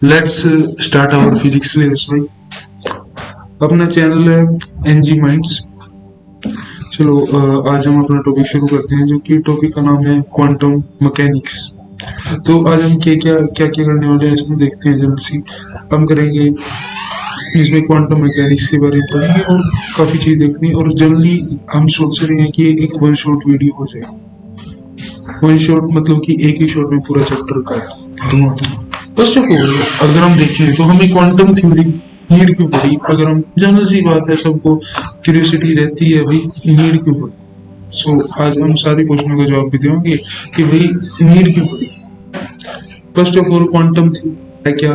Let's start our physics लेक्स भाई। अपना चैनल है एनजी माइंड्स। चलो आज हम अपना टॉपिक शुरू करते हैं, जो कि टॉपिक का नाम है क्वांटम मैकेनिक्स। तो आज हम क्या क्या करने वाले हैं इसमें देखते हैं। जल्दी सी हम करेंगे इसमें क्वांटम मैकेनिक्स के बारे में पढ़ेंगे और काफ़ी चीज़ देखनी, और जल्दी हम सोच रहे हैं कि एक वन शॉट वीडियो हो जाए। वन शॉट मतलब कि एक ही शॉट में पूरा चैप्टर का खत्म हो जाए। फर्स्ट ऑफ ऑल अगर हम देखें तो हमें क्वांटम थ्योरी नीड क्यों पड़ी। अगर हम जनरल सी बात है, सबको क्यूरियोसिटी रहती है भाई नीड क्यों पड़ी। सो आज हम सारे क्वेश्चनों का जवाब भी देंगे कि भाई नीड क्यों पड़ी। First of all quantum theory है क्या,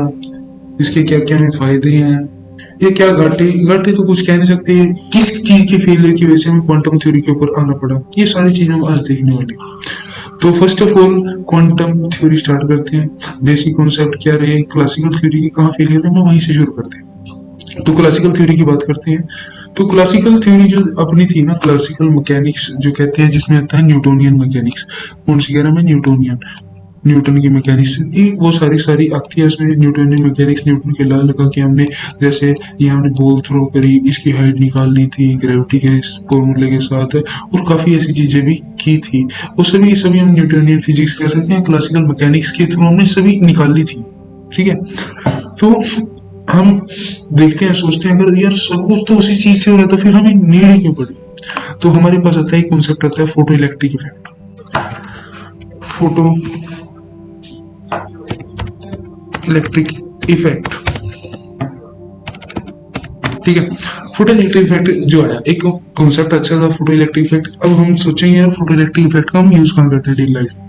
इसके क्या क्या हमें फायदे हैं, ये क्या घाटे घाटे तो कुछ कह नहीं सकते, किस चीज के फेलियर की वजह से हमें क्वांटम थ्योरी के ऊपर आना पड़ा, ये सारी चीजें हम आज देखने वाले हैं। तो first of all quantum theory start करते हैं। बेसिक कॉन्सेप्ट क्या रहे, क्लासिकल थ्योरी की कहाँ फेलियर है, मैं वहीं से शुरू करते हैं। तो क्लासिकल थ्योरी की बात करते हैं। तो क्लासिकल थ्योरी जो अपनी थी ना, क्लासिकल मैकेनिक्स जो कहते हैं, जिसमें आता है न्यूटोनियन मैकेनिक्स। कौन सी कह रहा है मैं, न्यूटोनियन, न्यूटन की मैकेनिक्स थी वो सारी आती है उसमें। न्यूटोनियन मैकेनिक्स, न्यूटन के लॉ लगा के हमने, जैसे ये हमने बॉल थ्रो करी, इसकी हाइट निकालनी थी ग्रेविटी के फॉर्मूले के साथ, और काफी ऐसी चीजें भी की थी। वो सभी हम न्यूटोनियन फिजिक्स कह सकते हैं, क्लासिकल मैकेनिक्स के थ्रू हमने सभी निकाली थी। ठीक है, तो हम देखते हैं, सोचते हैं अगर यार सब कुछ तो उसी चीज से हो रहा था, फिर हमें नीड ही क्यों पड़ी। तो हमारे पास आता है कॉन्सेप्ट, आता है photo electric effect. Photo electric effect, ठीक है। फोटो इलेक्ट्रिक इफेक्ट जो आया, एक कॉन्सेप्ट अच्छा था फोटो इलेक्ट्रिक इफेक्ट। अब हम सोचेंगे यार फोटो इलेक्ट्रिक इफेक्ट का हम यूज कहाँ करते हैं डेली लाइफ में।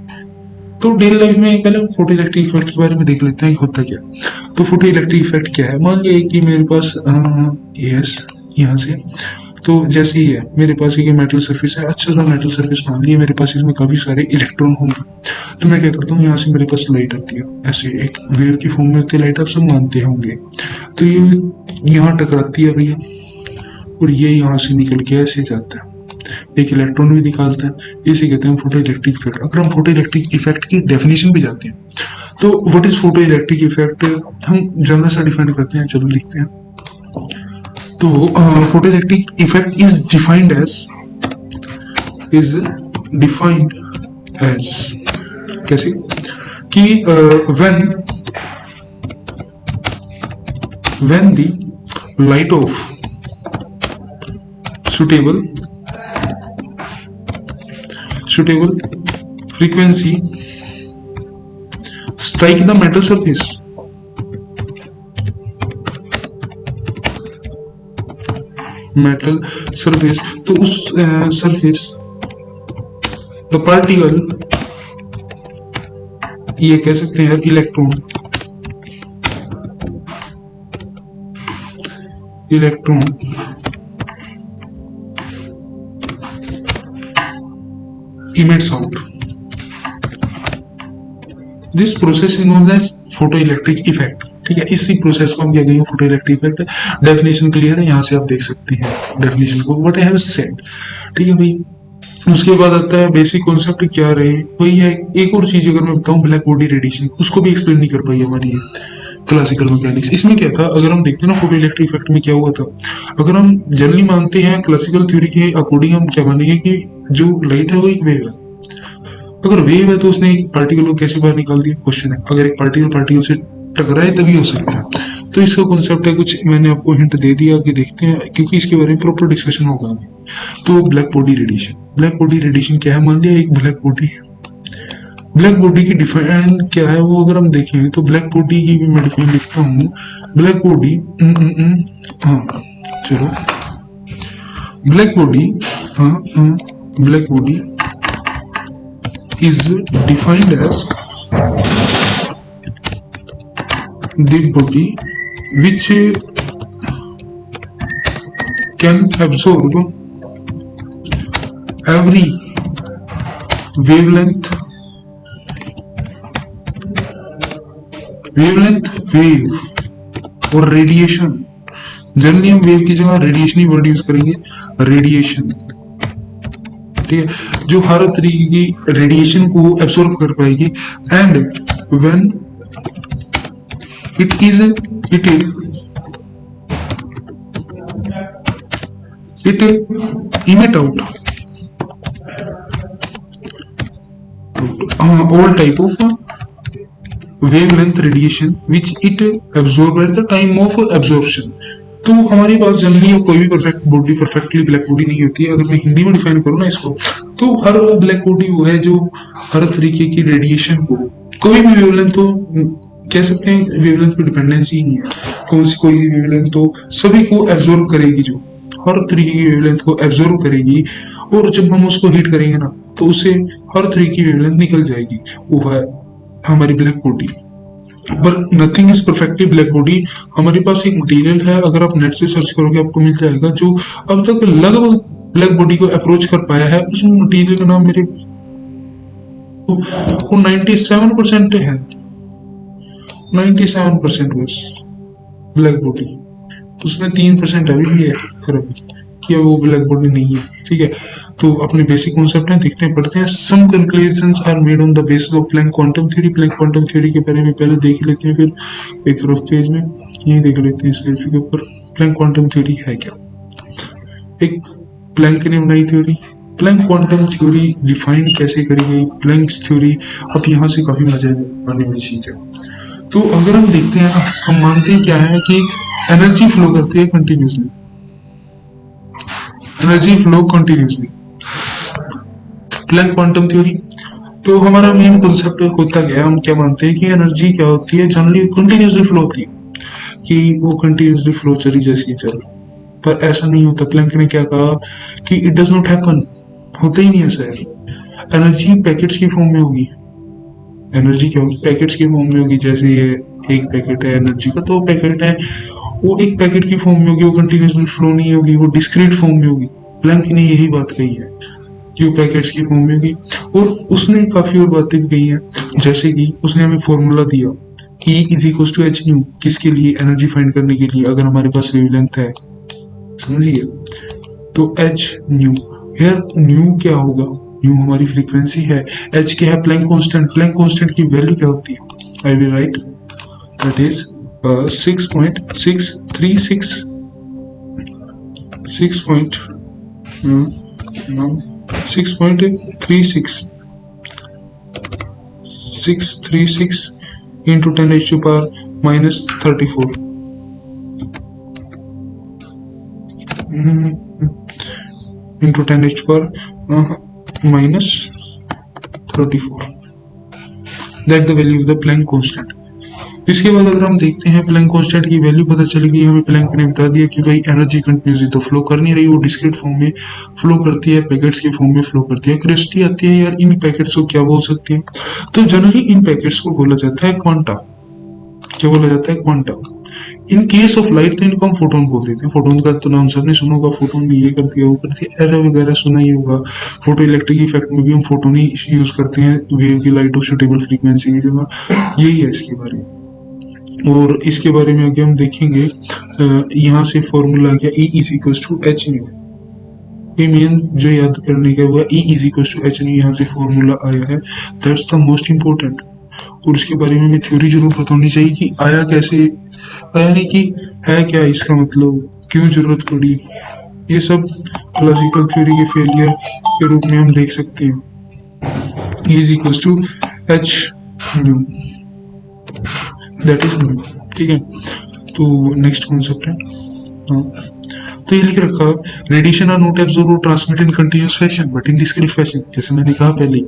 तो डेली लाइफ में पहले फोटो इलेक्ट्रिक इफेक्ट के बारे में देख लेते हैं होता क्या। तो फोटो इलेक्ट्रिक इफेक्ट क्या है, मान लिया कि मेरे पास यस यहाँ से, तो जैसे ही है मेरे पास एक मेटल सरफेस है, अच्छा सा मेटल सरफेस मान लिया मेरे पास, इसमें काफी सारे इलेक्ट्रॉन होंगे। तो मैं क्या करता हूँ, यहाँ से मेरे पास लाइट आती है, ऐसे एक वेव की फॉर्म में होती है लाइट, आप सब मानते होंगे। तो ये यहाँ टकराती है भैया, और ये यहाँ से निकल के ऐसे जाता है, एक इलेक्ट्रॉन भी निकालता है। इसे कहते हैं फोटो इलेक्ट्रिक इफेक्ट। अगर हम फोटो इलेक्ट्रिक इफेक्ट की डेफिनेशन भी जाते हैं, तो what is photo electric effect, हम जनरल सा डिफाइन करते हैं, चलो लिखते हैं। तो photo electric effect is defined as कैसे कि when the light of suitable frequency strike the metal surface, तो उस सरफेस द पार्टिकल, ये कह सकते हैं electron emits out. This process is known as photo electric effect. ठीक है, इसी प्रोसेस को हम क्या कहेंगे, photo electric effect. Definition clear है, यहाँ से आप देख सकते हैं डेफिनेशन को, व्हाट आई हैव सेड। ठीक है भाई, उसके बाद आता है बेसिक कॉन्सेप्ट क्या रहे, वही है। एक और चीज अगर मैं बताऊं, ब्लैक बॉडी रेडिएशन, उसको भी एक्सप्लेन नहीं कर पाई हमारी क्लासिकल मैकेनिक्स। इसमें क्या था, अगर हम देखते हैं ना फोटो इलेक्ट्रिक इफेक्ट में क्या हुआ था, अगर हम जनरली मानते हैं क्लासिकल थ्योरी के अकॉर्डिंग, हम क्या मानेंगे कि जो लाइट है वो एक वेव है। अगर वेव है तो उसने एक पार्टिकल को कैसे बाहर निकाल दिया, क्वेश्चन है। अगर एक पार्टिकल से टकराए तभी हो सकता है। तो इसका कॉन्सेप्ट है कुछ, मैंने आपको हिंट दे दिया कि देखते हैं, क्योंकि इसके बारे में प्रॉपर डिस्कशन होगा। तो ब्लैक बॉडी रेडिएशन क्या है, मान लिया एक ब्लैक बॉडी है। ब्लैक बॉडी की डिफाइन क्या है वो अगर हम देखें, तो ब्लैक बॉडी की भी मैं डिफाइन लिखता हूँ। ब्लैक बॉडी, हाँ चलो, black body is defined as the body which can absorb every wavelength wave और रेडिएशन। जनरली हम वेव की जगह रेडिएशन ही वर्ड यूज करेंगे, रेडिएशन। ठीक है, जो हर तरीके की रेडिएशन को एब्सॉर्ब कर पाएगी। And when It is it emit out all type of wavelength radiation which it absorb at the time of absorption. तो हमारे पास जनरली कोई भी परफेक्टली ब्लैक बॉडी नहीं होती है। अगर मैं हिंदी में डिफाइन करूँ ना इसको, तो हर ब्लैक बॉडी वो है जो हर तरीके की रेडिएशन को, कोई भी वेवलेंथ तो कह सकते हैं वेवलेंथ पे डिपेंडेंसी ही नहीं है, कोई भी वेवलेंथ तो सभी को एब्जॉर्ब करेगी, जो हर तरीके की वेवलेंथ को एब्जॉर्ब करेगी। और जब हम उसको हीट करेंगे ना तो उससे हर तरीके की वेवलेंथ निकल जाएगी, वो है हमारी black body. But nothing is perfectly black body. हमारे पास एक मटेरियल है, अगर आप नेट से सर्च करोगे आपको मिल जाएगा, जो अब तक लगभग ब्लैक बॉडी को अप्रोच कर पाया है। उस मटेरियल का नाम मेरे को 97% है, 97% बस ब्लैक बॉडी, उसमें 3% अभी भी है फर्क कि वो ब्लैक बॉडी नहीं है। ठीक है, तो अपने बेसिक कॉन्सेप्ट है, देखते हैं पढ़ते हैं। Some conclusions are made on the basis of Planck quantum theory. Planck quantum theory के बारे में पहले देख लेते हैं, फिर एक रफ पेज में ये देख लेते हैं इस पेज के ऊपर प्लैंक क्वांटम थ्योरी है क्या। एक प्लैंक ने बनाई theory. Planck quantum theory define कैसे करी गई, प्लैंक थ्योरी, अब यहाँ से काफी मजा आने वाली चीज है। तो अगर हम देखते हैं, हम मानते हैं क्या है कि एनर्जी फ्लो करती है continuously, energy flow continuously, Planck quantum theory. तो हमारा मेन कॉन्सेप्ट होता क्या है, हम क्या मानते हैं कि एनर्जी क्या होती है, जनरली कंटिन्यूसली फ्लो होती है, कि वो कंटिन्यूसली फ्लो चली जैसी चल, पर ऐसा नहीं होता। प्लैंक ने क्या कहा कि इट डज नॉट हैपन, होता ही नहीं ऐसा है। एनर्जी पैकेट्स की फॉर्म में होगी, एनर्जी क्या होगी, पैकेट्स की फॉर्म में होगी। जैसे ये एक पैकेट है एनर्जी का, तो पैकेट है वो एक पैकेट की फॉर्म में होगी, वो कंटिन्यूसली फ्लो नहीं होगी, वो डिस्क्रीट फॉर्म में होगी। प्लैंक ने यही बात कही है कि वो पैकेट्स की फॉर्म में होगी। और उसने काफी और बातें भी कही हैं, जैसे कि उसने हमें फॉर्मूला दिया E is equal to H nu, किसके लिए, एनर्जी फाइंड करने के लिए, अगर हमारे पास वेवलेंथ है, समझिए। तो एच न्यू, यार न्यू क्या होगा, न्यू हमारी फ्रीक्वेंसी है, एच क्या है, प्लैंक कांस्टेंट। प्लैंक कांस्टेंट की वैल्यू क्या होती है, I will write, that is 6.636 636 into 10 raised to power minus 34 into 10 raised to power minus 34, that the value of the Planck constant। इसके बाद अगर हम देखते हैं प्लैंक कांस्टेंट की वैल्यू पता चलेगी, हमें प्लैंक ने बता दिया कि भाई एनर्जी कंटिन्यूसली तो फ्लो कर नहीं रही, वो डिस्क्रीट फॉर्म में फ्लो करती है, पैकेट्स की फॉर्म में फ्लो करती है। क्रिस्टी आती है, यार इन पैकेट्स को क्या बोल सकते हैं, तो जनरली इन पैकेट्स को बोला जाता है क्वांटा। क्या बोला जाता है, quanta. In case of light तो इनको हम फोटोन बोल देते हैं। फोटोन का तो नाम सबने सुना होगा, फोटोन भी ये करती है वो करती है, एरे वगैरह सुना ही होगा। फोटो इलेक्ट्रिक इफेक्ट में भी हम फोटोन ही यूज करते हैं, वेव की लाइट ऑफ सुटेबल फ्रीक्वेंसी की जगह, यही है इसके बारे में। और इसके बारे में आगे हम देखेंगे, यहाँ से फॉर्मूला गया E is equal to H nu, ये मेन जो याद करने का हुआ, E is equal to H nu, यहाँ से फॉर्मूला आया है, दैट्स द मोस्ट इम्पोर्टेंट। और उसके बारे में हमें थ्योरी जरूर पता होनी चाहिए कि आया कैसे, आया नहीं कि है क्या, इसका मतलब क्यों जरूरत पड़ी, ये सब क्लासिकल थ्योरी के फेलियर के रूप में हम देख सकते हैं। E is equal to H nu, that is nu, ठीक है। तो नेक्स्ट कॉन्सेप्ट है, हाँ, तो ये लिख रखा, रेडिएशन आर नॉट एब्जॉर्ब और transmit in continuous fashion but in discrete fashion. जैसे मैंने कहा पहले,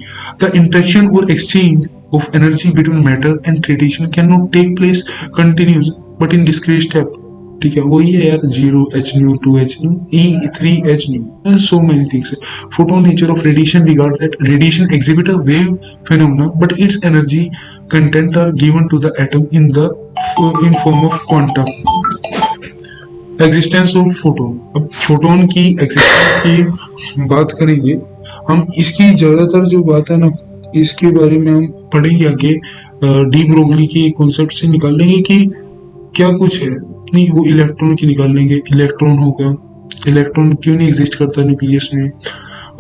द इंटरेक्शन और exchange of energy between matter and radiation can not take place continuous but in discrete step. ठीक है, वही है यार, 0 h nu 2 h nu E 3 h nu and so many things. Photon nature of radiation regard that radiation exhibit a wave phenomena but its energy content are given to the atom in form of quantum. Existence of photon। अब photon की existence की बात करेंगे हम, इसकी ज्यादातर जो बात है ना, इसके बारे में हम पढ़ेंगे आगे, डी ब्रोगली के कॉन्सेप्ट से निकालेंगे कि क्या कुछ है, नहीं वो इलेक्ट्रॉन की निकाल लेंगे, इलेक्ट्रॉन होगा, इलेक्ट्रॉन क्यों नहीं एग्जिस्ट करता न्यूक्लियस में,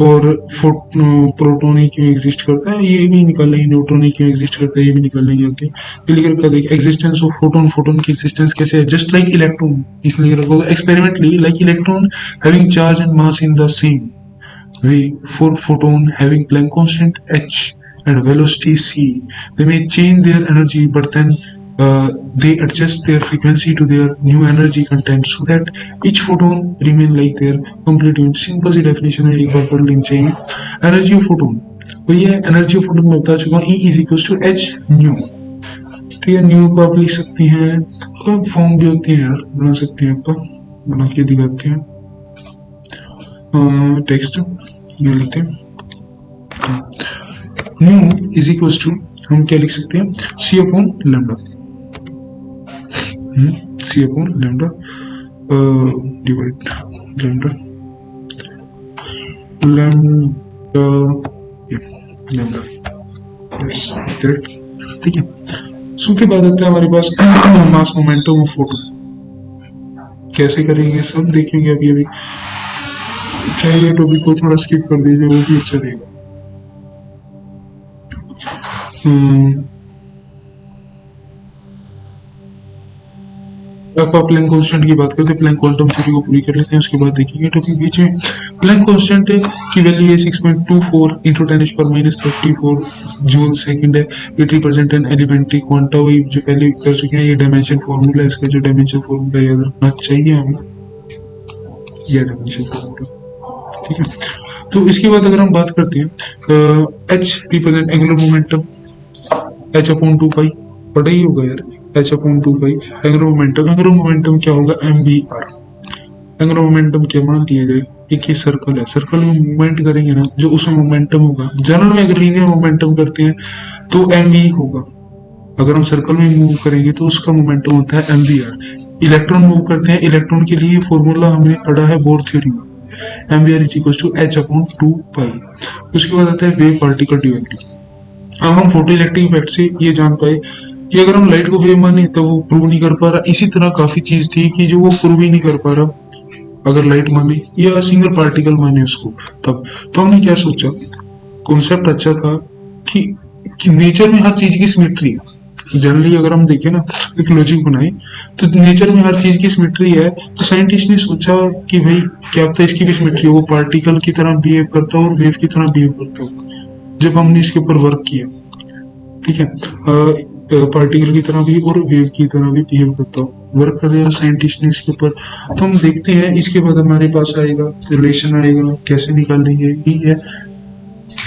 और प्रोटॉन ही क्यों एग्जिस्ट करता है ये भी निकाल लेंगे, न्यूट्रॉन ही क्यों एग्जिस्ट करता है ये भी निकाल लेंगे आगे। ये लिख रखा है एग्जिस्टेंस ऑफ फोटोन, फोटोन की एग्जिस्टेंस कैसे है, जस्ट लाइक इलेक्ट्रॉन, इसलिए लिख रखा होगा experimentally like electron having charge and mass in the same way for photon having Planck constant h and velocity c, they may change their energy but then they adjust their frequency to their new energy content so that each photon remain like their complete unit। Simple सी definition है, एक बार पढ़ लेनी चाहिए। Energy of photon, तो ये energy of photon मैं बता चुका हूँ, E is equal to H nu. ठीक है, न्यू को आप लिख सकते हैं, फॉर्म भी होती है यार, बना सकते हैं, आपका बना के दिखाते हैं टेक्स्ट ये लेते हैं। न्यू इज इक्वल टू हम क्या लिख सकते हैं, C upon lambda, C upon lambda divide lambda lambda lambda, ठीक है। सो के बाद आता है हमारे पास मास मोमेंटम ऑफ फोटो, कैसे करेंगे सब देखेंगे अभी अभी। चाहिए टॉपिक को थोड़ा स्किप कर दीजिए, वो भी अच्छा रहेगा। अब प्लैंक कांस्टेंट की बात करते हैं, प्लैंक क्वांटम थ्योरी को पूरी कर लेते हैं, उसके बाद देखेंगे टॉपिक बीच में। प्लैंक कांस्टेंट की वैल्यू है 6.24 × 10⁻⁻34 जूल सेकंड है। It represent an elementary quanta wave, जो पहले कर चुके हैं। ये डायमेंशन फॉर्मूला है, इसका जो डायमेंशन फॉर्मूला याद रखना चाहिए हमें, ये डायमेंशन फॉर्मूला, ठीक है। तो इसके बाद अगर हम बात करते हैं h represent angular momentum, h upon 2 पाई पढ़ा ही होगा यार, h अपॉन 2 पाई एंगुलर मोमेंटम। एंगुलर मोमेंटम क्या होगा, mvr। एंगुलर मोमेंटम क्या मान लिया जाए, एक ही सर्कल है, सर्कल में मूवमेंट करेंगे ना, जो उसमें मोमेंटम होगा, जनरल में अगर लीनियर मोमेंटम करते हैं तो mv होगा, अगर हम सर्कल में मूव करेंगे तो उसका मोमेंटम होता है mvr। इलेक्ट्रॉन मूव करते हैं, इलेक्ट्रॉन के लिए फॉर्मूला हमने पढ़ा है बोर थ्योरी में, mvr is equal to h upon 2 pi. उसके बाद आता है वेव पार्टिकल ड्यूअलिटी। अब हम फोटो इलेक्ट्रिक इफेक्ट से ये जान पाए कि अगर हम लाइट को वेव माने तो वो प्रूव नहीं कर पा रहा, इसी तरह काफी चीज थी कि जो वो प्रूव ही नहीं कर पा रहा अगर लाइट माने या सिंगल पार्टिकल माने उसको। तब तो हमने क्या सोचा, कॉन्सेप्ट अच्छा था कि नेचर में हर चीज की सिमेट्री है। जनरली अगर हम देखें ना, एक लॉजिक बनाए तो नेचर में हर चीज की सिमेट्री है, तो साइंटिस्ट ने सोचा कि भाई क्या पता इसकी भी सिमेट्री हो, वो पार्टिकल की तरह बिहेव करता हो और वेव की तरह बिहेव करता हो। जब हमने इसके ऊपर वर्क किया, ठीक है, पार्टिकल की तरह भी और वेव की तरह भी बिहेव करता हो, वर्क कर रहा है साइंटिस्ट ने इसके ऊपर। तो हम देखते हैं, इसके बाद हमारे पास आएगा रिलेशन आएगा, कैसे निकालेंगे, ठीक है।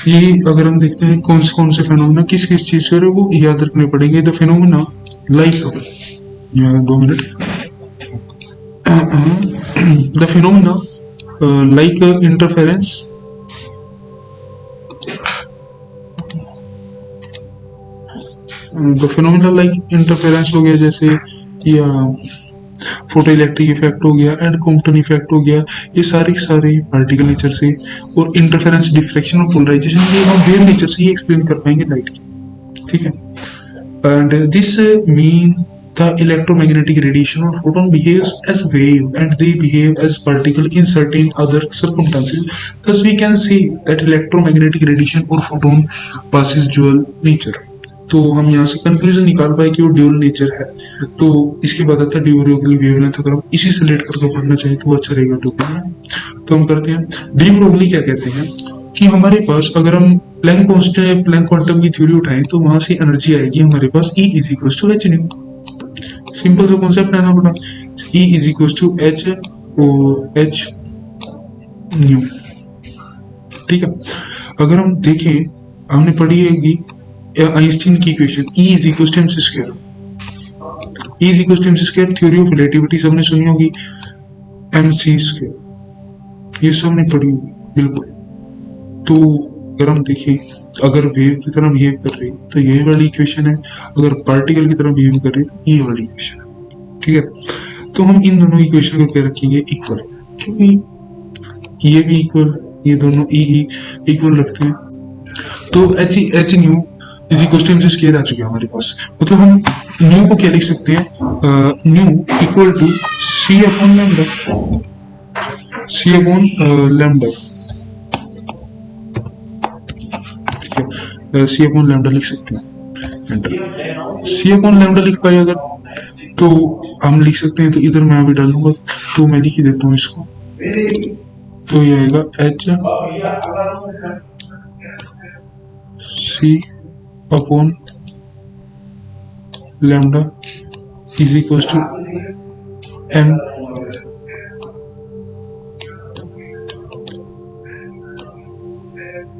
ये अगर हम देखते हैं कौन से फेनोमेना किस किस चीज से वो याद रखने पड़ेंगे। The phenomena like, 2 minute, the phenomena like interference, the phenomena like interference हो गया जैसे, या फोटो इलेक्ट्रिक इफेक्ट हो गया एंड कॉम्पटन इफेक्ट हो गया, ये सारे पार्टिकल नेचर से, और इंटरफेरेंस, डिफ्रैक्शन और पोलराइजेशन ये हम वेव नेचर से ही एक्सप्लेन कर पाएंगे लाइट की, ठीक है। And this mean the electromagnetic radiation of photon behaves as wave and they behave as particle in certain other circumstances. Thus we can say that electromagnetic radiation or photon possesses dual nature. तो हम यहाँ से conclusion निकाल पाए कि वो dual nature है। तो इसके बाद आता है डी ब्रोगली वेवलेंथ, अगर हम इसी से रिलेट करके पढ़ना चाहिए तो अच्छा रहेगा टॉपिक। तो हम करते हैं, डी ब्रोगली क्या कहते हैं कि हमारे पास अगर हम प्लैंक कांस्टेंट, प्लैंक क्वांटम की थ्योरी उठाएं तो वहां से एनर्जी आएगी हमारे पास E is equal to H nu. Simple सा कॉन्सेप्ट है ना अपना, E is equal to H H nu, ठीक है। अगर हम देखें, हमने पढ़ी है आइंस्टीन की equation E is equal to mc square, E is equal to mc square, theory of relativity सबने सुनी होगी, mc स्क्वायर, ये सब हमने पढ़ी होगी बिल्कुल। तो अगर हम देखें, अगर वेव की तरह बिहेव कर रही तो ये वाली इक्वेशन है, अगर पार्टिकल की तरह बिहेव कर रही तो ये वाली इक्वेशन है, ठीक है। तो हम इन दोनों इक्वेशन को क्या रखेंगे, इक्वल, क्योंकि ये भी इक्वल, ये दोनों ई इक्वल रखते हैं। तो H nu is equal to MC square आ चुके हमारे पास। मतलब हम न्यू को क्या लिख सकते हैं, nu equal to C upon lambda, C upon lambda, ठीक है, सी अपॉन लैम्डा लिख सकते हैं। एंटर। सी अपॉन लैम्डा लिख पाए अगर तो हम लिख सकते हैं, तो इधर मैं अभी डालूंगा, तो मैं लिख ही देता हूँ इसको, तो ये आएगा H C upon lambda is equal to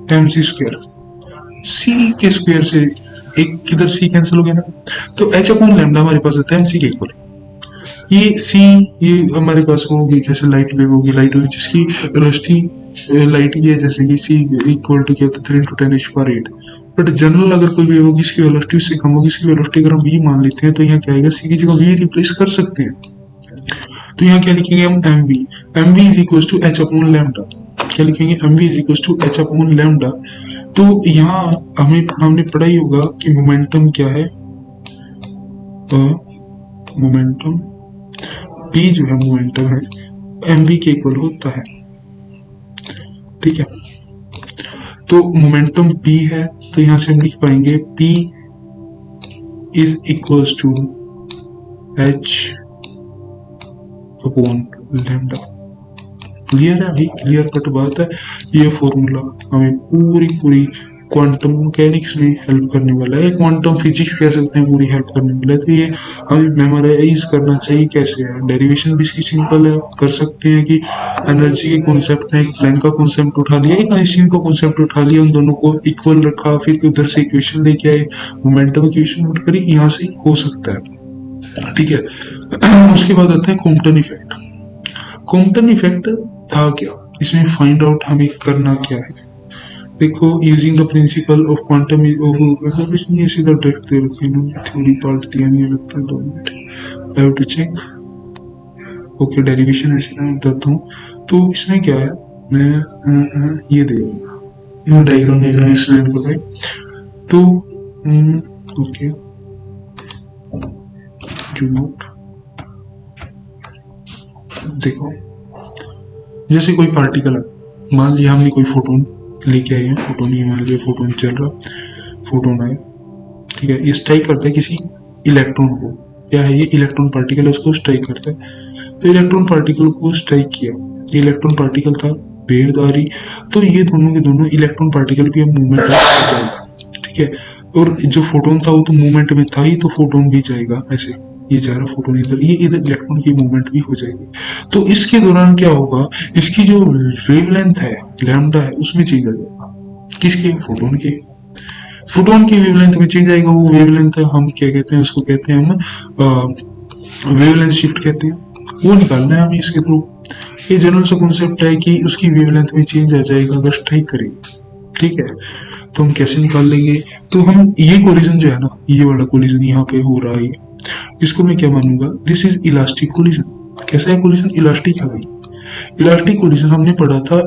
M C square. C के स्क्वायर से एक किधर सी कैंसिल हो गया ना, तो एच अपॉन लैम्डा हमारे पास आता है एम सी के इक्वल। ये सी, ये हमारे पास होगी जैसे लाइट वेव होगी, लाइट वेव जिसकी रोशनी लाइट की है, जैसे कि सी इक्वल टू क्या होता है 3×10⁸। बट जनरल अगर कोई वेव होगी इसकी वेलोसिटी उससे कम होगी, इसकी वेलोसिटी अगर हम वी मान लेते हैं तो यहाँ क्या आएगा, सी की जगह वी रिप्लेस कर सकते हैं। तो यहाँ क्या लिखेंगे हम, M V is equal to H upon lambda. क्या लिखेंगे, M V is equal to H upon lambda. तो यहाँ हमने पढ़ा ही होगा कि मोमेंटम क्या है, मोमेंटम पी जो है मोमेंटम है एम वी के इक्वल होता है। ठीक है, तो मोमेंटम पी है, तो यहां से हम लिख पाएंगे P is equal to H upon lambda. Clear है भाई, क्लियर कट बात है। ये फॉर्मूला हमें पूरी क्वांटम मैकेनिक्स में हेल्प करने वाला है, क्वांटम फिजिक्स कह सकते हैं, पूरी हेल्प करने वाला है। तो ये हमें मेमोराइज करना चाहिए। कैसे है, डेरिवेशन भी इसकी सिंपल है, कर सकते हैं कि एनर्जी के कॉन्सेप्ट में एक प्लैंक का कॉन्सेप्ट उठा लिया, एक आइंस्टीन का कॉन्सेप्ट उठा लिया, उन दोनों को इक्वल रखा, फिर उधर से इक्वेशन लेके आए, मोमेंटम इक्वेशन उठ करी, यहाँ से हो सकता है। ठीक है, उसके बाद आता है कॉम्पटन इफेक्ट। कॉम्पटन इफेक्ट था क्या, इसमें फाइंड आउट हमें करना क्या है। देखो, using the principle of quantum ये सीधा डायरेक्ट दे रखे हैं, थ्योरी पार्ट दिया नहीं लगता, 2 minute I have to check. Okay, derivation ऐसे मैं करता हूँ। तो इसमें क्या है, मैं ये दे दूंगा डायग्राम एक्सप्लेन कर रहे। तो ओके, जूम आउट। देखो, जैसे कोई पार्टिकल है, मान लिया हमने कोई फोटोन लेके आए हैं, फोटोन ही मान लिया, फोटोन चल रहा, फोटोन आए, ठीक है, ये स्ट्राइक करता है किसी इलेक्ट्रॉन को। क्या है ये, इलेक्ट्रॉन पार्टिकल है, उसको स्ट्राइक करता है। तो इलेक्ट्रॉन पार्टिकल को स्ट्राइक किया, ये इलेक्ट्रॉन पार्टिकल था, वेव आ रही, तो ये दोनों के दोनों इलेक्ट्रॉन पार्टिकल भी अब मूवमेंट में जाएगा। ठीक है, और जो फोटोन था वो तो मूवमेंट में था ही, तो फोटोन भी जाएगा ऐसे, ये जा रहा फोटोन इधर, ये इधर इलेक्ट्रॉन की मूवमेंट भी हो जाएगी। तो इसके दौरान क्या होगा, इसकी जो वेवलेंथ है लैम्डा है उसमें चेंज आ जाएगा। किसके, फोटोन के, फोटोन की वेवलेंथ में चेंज आएगा। वो वेवलेंथ हम क्या कहते हैं, उसको कहते हैं हम वेवलेंथ शिफ्ट कहते हैं, वो निकालना है हमें इसके थ्रू। ये जनरल सा कॉन्सेप्ट है कि उसकी वेवलेंथ में चेंज आ जाएगा अगर स्ट्राइक करेंगे। ठीक है, तो हम कैसे निकाल लेंगे, तो हम ये कोलिजन जो है ना, ये वाला कोलिजन यहाँ पे हो रहा है, इसको मैं क्या मानूंगा, दिस इज इलास्टिक कोलिजन। कैसा है कोलिजन, इलास्टिक है भाई। इलास्टिक कोलिजन हमने पढ़ा था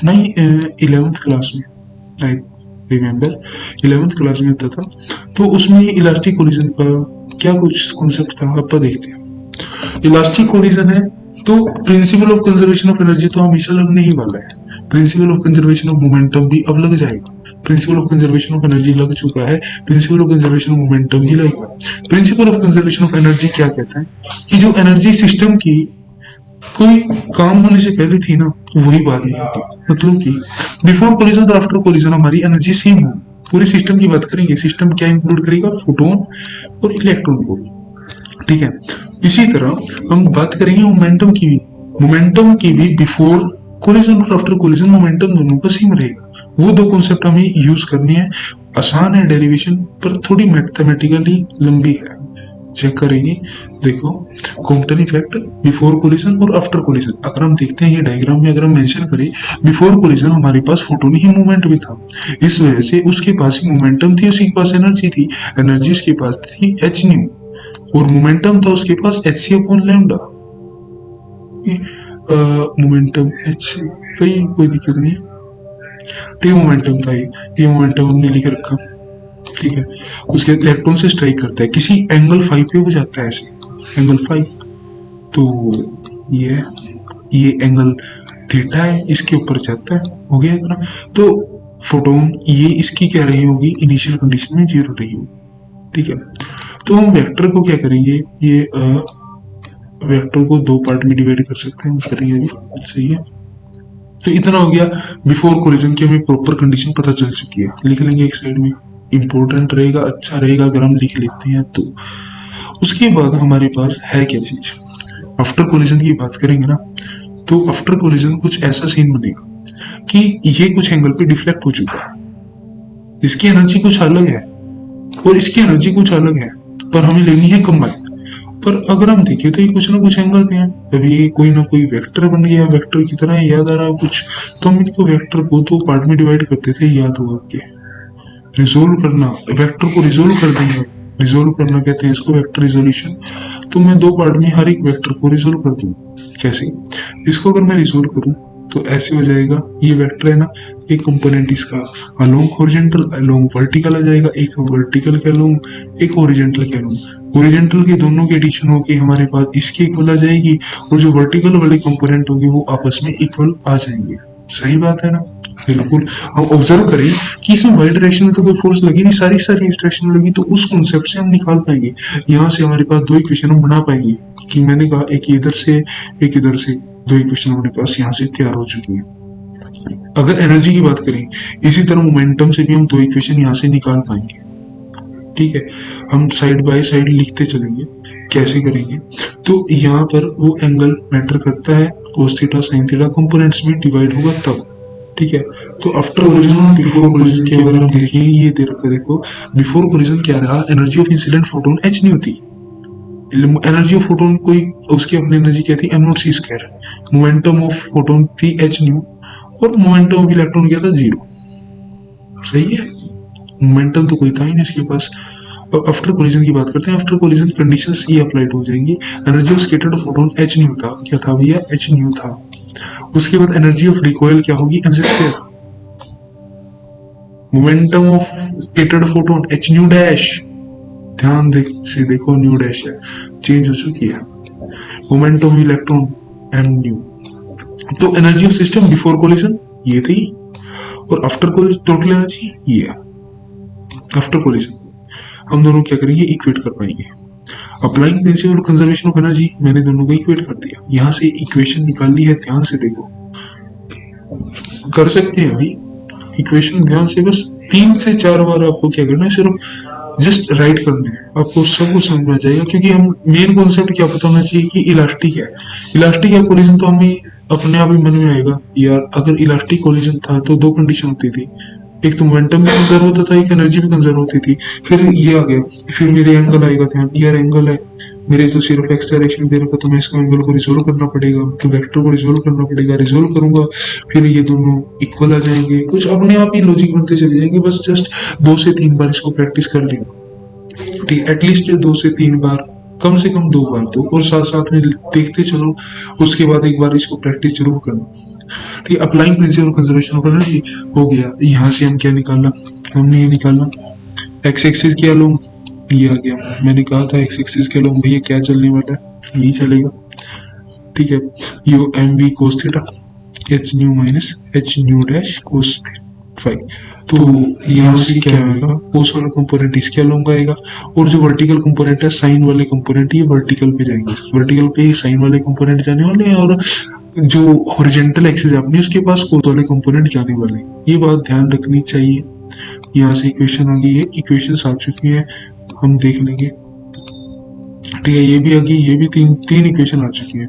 11th क्लास में, आई रिमेम्बर 11th क्लास में होता था। तो उसमें इलास्टिक कोलिजन का क्या कुछ कॉन्सेप्ट था, आप देखते हैं। इलास्टिक कोलिजन है तो principle of conservation of energy तो हमेशा लगने ही वाला है, principle of conservation of momentum भी अब लग जाएगा। Principle of conservation of energy लग चुका है, principle of conservation of momentum ही लगेगा। Principle of conservation of energy क्या कहता है कि जो एनर्जी सिस्टम की कोई काम होने से पहले थी ना, वही बाद में होगी। मतलब कि बिफोर कोलिजन और आफ्टर कोलिजन हमारी एनर्जी सेम है। पूरे सिस्टम की बात करेंगे, सिस्टम क्या इंक्लूड करेगा, फोटोन और इलेक्ट्रॉन को। ठीक है, इसी तरह हम बात करेंगे मोमेंटम की भी। मोमेंटम की भी बिफोर कोलिजन और आफ्टर कोलिजन मोमेंटम दोनों का सेम रहेगा। वो दो कॉन्सेप्ट हमें यूज करनी है। आसान है डेरिवेशन, पर थोड़ी मैथमेटिकली लंबी है, चेक करेंगे। देखो, कॉम्पटन इफेक्ट बिफोर कोलिजन और आफ्टर कोलिजन। अगर हम देखते हैं ये डायग्राम में, अगर हम मेंशन करें, बिफोर कोलिजन हमारे पास फोटोन ही मूवमेंट भी था, इस वजह से उसके पास ही मोमेंटम थी, उसके पास एनर्जी थी, एनर्जी उसके पास थी एच न्यू, और मोमेंटम था उसके पास H C upon lambda. Momentum H, कोई दिक्कत नहीं, टी मोमेंटम था, ये मोमेंटम हमने लिख रखा। ठीक है, उसके इलेक्ट्रॉन से स्ट्राइक करता है, किसी एंगल 5 पे हो जाता है, ऐसे एंगल 5। तो ये एंगल थीटा है, इसके ऊपर जाता है, हो गया इतना। तो फोटोन, ये इसकी क्या रही होगी, इनिशियल कंडीशन में 0 रही होगी। ठीक है, तो हम वेक्टर को क्या करेंगे, ये वेक्टर को दो पार्ट में डिवाइड कर सकते हैं, हम करेंगे अभी। सही है, तो इतना हो गया बिफोर कोलिजन की हमें प्रॉपर कंडीशन पता चल चुकी है। लिख लेंगे एक साइड में, इंपॉर्टेंट रहेगा, अच्छा रहेगा अगर हम लिख लेते हैं तो। उसके बाद हमारे पास है क्या चीज, आफ्टर कोलिजन की बात करेंगे ना, तो आफ्टर कोलिजन कुछ ऐसा सीन बनेगा कि ये कुछ एंगल पे डिफ्लेक्ट हो चुका है, इसकी एनर्जी कुछ अलग है और इसकी एनर्जी कुछ अलग है, पर हमें लेनी है कंबाइन। पर अगर हम देखें तो ये कुछ ना कुछ एंगल पे है, अभी ये कोई ना कोई वेक्टर बन गया, वेक्टर की तरह याद आ रहा है कुछ, तो हम इनको वेक्टर को दो पार्ट में डिवाइड करते थे, याद होगा आपके। रिजोल्व करना, वेक्टर को रिजोल्व कर देंगे, रिजोल्व करना कहते हैं इसको वेक्टर रिजोल्यूशन। तो मैं दो पार्ट में हर एक वेक्टर को रिजोल्व कर दूं, कैसे, इसको अगर मैं रिजोल्व करूं तो ऐसे हो जाएगा, ये वेक्टर है ना, एक कंपोनेंट इसका अलोंग हॉरिजॉन्टल अलोंग वर्टिकल आ जाएगा, एक वर्टिकल के अलोंग, एक हॉरिजॉन्टल के अलोंग। हॉरिजॉन्टल के दोनों की एडिशन होगी हमारे पास इसके इक्वल आ जाएगी, और जो वर्टिकल वाली कंपोनेंट होगी वो आपस में इक्वल आ जाएंगे। सही बात है ना, बिल्कुल। हम ऑब्जर्व करें कि इसमें वाई डायरेक्शन में तो कोई फोर्स लगी नहीं, सारी सारी इस डायरेक्शन में लगी, तो उस कॉन्सेप्ट से हम निकाल पाएंगे, यहाँ से हमारे पास दो इक्वेशन हम बना पाएंगे, कि मैंने कहा एक इधर से एक इधर से, दो इक्वेशन हमारे पास यहाँ से तैयार हो चुकी है। अगर एनर्जी की बात करें, इसी तरह मोमेंटम से भी हम दो इक्वेशन यहाँ से निकाल पाएंगे। ठीक है, हम साइड बाय साइड लिखते चलेंगे, कैसे करेंगे, तो यहाँ पर वो एंगल मैटर करता है, cos theta sin theta components में डिवाइड होगा तब। ठीक है, तो आफ्टर कोलिजन बिफोर कोलिजन के अगर हम देखें, ये दे रखा देखो, बिफोर कोलिजन क्या रहा, energy of incident photon h new थी, एनर्जी ऑफ फोटोन कोई उसकी अपनी एनर्जी क्या थी, m0 c square, momentum of photon थी h न्यू, और मोमेंटम ऑफ इलेक्ट्रॉन क्या था 0। सही है, मोमेंटम तो कोई था ही नहीं इसके पास। अब आफ्टर कोलिजन की बात करते हैं, आफ्टर कोलिजन कंडीशंस ये अप्लाइड हो जाएंगी, energy of scattered photon h new था, क्या था भैया, h न्यू था। उसके बाद एनर्जी ऑफ रिकॉइल क्या होगी, mc square, momentum of scattered photon h new dash, ध्यान से देखो न्यू डैश है, चेंज हो चुकी है, momentum of electron m nu. तो energy of system before collision ये थी, और आफ्टर कोलिजन टोटल एनर्जी ये है। आफ्टर कोलिजन हम दोनों क्या करेंगे, इक्वेट कर पाएंगे, applying principle conservation of energy, मैंने दोनों को इक्वेट कर दिया, यहाँ से इक्वेशन निकाल ली है, ध्यान से देखो, कर सकते हैं भाई इक्वेशन, ध्यान से, बस 3 से 4 बार आपको क्या करना है, सिर्फ जस्ट राइट करना है, आपको सब कुछ समझ में आ जाएगा। क्योंकि हम मेन कॉन्सेप्ट क्या पता होना चाहिए कि इलास्टिक है, इलास्टिक या कोलिजन, तो हमें अपने आप ही मन में आएगा यार, अगर इलास्टिक कोलिजन था तो दो कंडीशन होती थी, एक तो मोमेंटम भी कंजर्व होता था, एक एनर्जी भी कंजर्व होती थी। फिर ये आ गया, फिर मेरे एंगल आएगा, ध्यान, यार एंगल है मेरे तो सिर्फ एक्स डायरेक्शन दे रखा, तो मैं इसका एंगल को रिजोल्व करना पड़ेगा, तो वेक्टर को रिजोल्व करना पड़ेगा, रिजोल्व करूंगा फिर ये दोनों इक्वल आ जाएंगे, कुछ अपने आप ही लॉजिक बनते चले जाएंगे, बस जस्ट 2 से 3 बार इसको प्रैक्टिस कर लेना। ठीक, एटलीस्ट 2 से 3 बार, कम से कम 2 बार तो, और साथ साथ में देखते चलो, उसके बाद एक बार इसको प्रैक्टिस जरूर करना। ठीक, applying principle conservation of energy हो गया। यहाँ से हम क्या निकालना, हमने ये निकालना एक्स एक्सिस क्या लो, ये आ गया, मैंने कहा था एक्स एक्सिस के लोग भैया क्या चलने वाला है, यही चलेगा। ठीक है, U M V cos theta H nu minus H nu dash cos five, तो यहाँ से क्या आएगा, कोस वाला कंपोनेंट इसके अलोंग आएगा, और जो वर्टिकल कंपोनेंट है साइन वाले कंपोनेंट ये वर्टिकल पे जाएंगे, वर्टिकल पे साइन वाले कंपोनेंट जाने वाले हैं, और जो हॉरिजॉन्टल एक्सिस है अपनी उसके पास कोस वाले कंपोनेंट जाने वाले, ये बात ध्यान रखनी चाहिए। यहाँ से इक्वेशन आ गई है, इक्वेशन आ चुकी है, हम देख लेंगे। ठीक है, ये भी आ गई, ये भी तीन इक्वेशन आ चुकी है।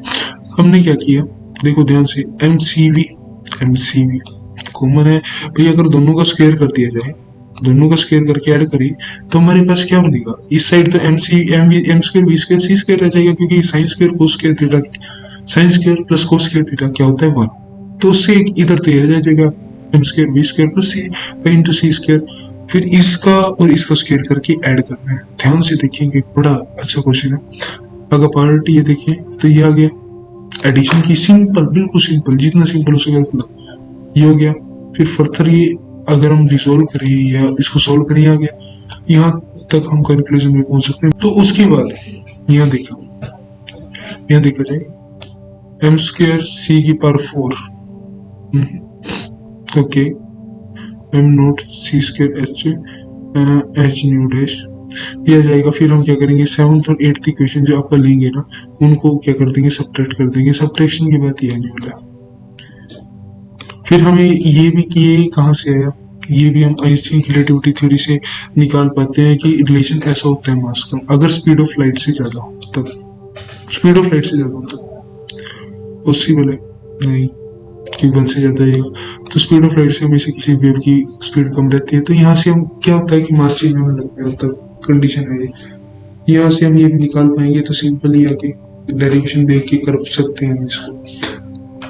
हमने क्या किया, देखो ध्यान से, एमसीवी कॉमन है भैया, अगर दोनों का स्क्वायर कर दिया जाए, दोनों का स्क्वायर करके ऐड करें तो हमारे पास क्या बनेगा, इस साइड तो एम स्क्वायर बी स्क्वायर सी स्क्वायर रह जाएगा, क्योंकि sine square cos square theta, sine square plus cos square theta क्या होता है 1, तो उससे इधर तो ये रह जाएगा M square B square plus C into C square, फिर इसका और इसका स्क्वायर करके ऐड करना है। ध्यान से देखेंगे, बड़ा अच्छा क्वेश्चन है। अगर पार्ट ये देखें तो ये आ गया, एडिशन की सिंपल, बिल्कुल सिंपल, जितना सिंपल हो सके उतना, ये हो गया। फिर फर्दर ये अगर हम रिजोल्व करें या इसको सोल्व करें, आ गया, यहाँ तक हम कंक्लूजन में पहुंच सकते हैं। तो उसके बाद यहाँ देखा जाए m² c की पावर 4, ओके, एम नोट सी स्क्वायर एच न्यू डैश ये आ जाएगा। फिर हम क्या करेंगे, 7th और 8th इक्वेशन जो आपका लेंगे ना, उनको क्या कर देंगे, सब्ट्रैक्ट कर देंगे। सब्ट्रैक्शन के बाद ये आने वाला। फिर हमें ये भी कि ये कहाँ से आया, ये भी हम आइंस्टीन की रिलेटिविटी थ्योरी से निकाल पाते हैं कि रिलेशन ऐसा होता है मास का, अगर स्पीड ऑफ लाइट से ज्यादा हो तब, स्पीड ऑफ लाइट से ज्यादा हो तब पॉसिबल है नहीं कि 1 से ज्यादा आएगा। तो स्पीड ऑफ लाइट से हमेशा किसी वेव की स्पीड कम रहती है। तो यहाँ से हम क्या होता है कि मास चेंज होने लगता है, तब कंडीशन है ये। यहाँ से हम ये भी निकाल पाएंगे। तो सिंपल ही आके डेरिवेशन देख के कर सकते हैं, इसको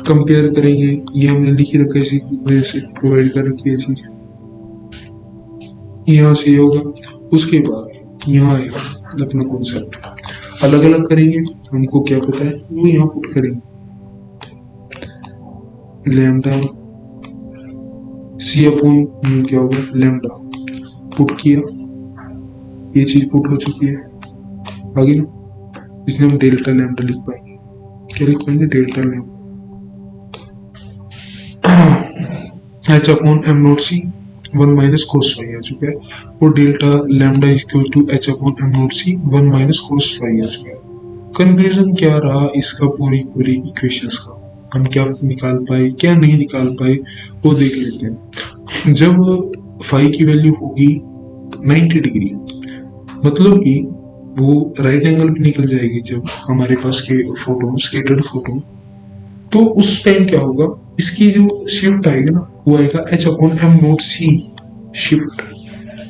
कंपेयर करेंगे। ये हमने लिख ही रखा है, इसी वजह से प्रोवाइड कर रखी है चीज। यहाँ से होगा, उसके बाद यहाँ आएगा अपना कॉन्सेप्ट। अलग अलग करेंगे, हमको क्या पता है वो यहाँ पुट करेंगे। लैम्डा सी अपॉन क्या होगा, लैम्डा पुट किया, ये चीज पुट हो चुकी है। आगे ना इसमें हम डेल्टा लैम्डा लिख पाएंगे। क्या लिख पाएंगे, delta lambda H upon M naught C 1 minus cos phi आ चुका है, और delta lambda is equal to H upon M naught C 1 minus cos phi आ चुका है। कंक्लूजन क्या रहा इसका, पूरी इक्वेशंस का हम क्या निकाल पाए, क्या नहीं निकाल पाए, वो देख लेते हैं। जब फाई की वैल्यू होगी 90 डिग्री, मतलब कि वो राइट एंगल पे निकल जाएगी। जब हमारे पास के फोटोन, स्कैटर्ड फोटोन, तो उस टाइम क्या होगा, इसकी जो शिफ्ट आएगी ना, वो आएगा एच अपॉन एम नोट सी शिफ्ट।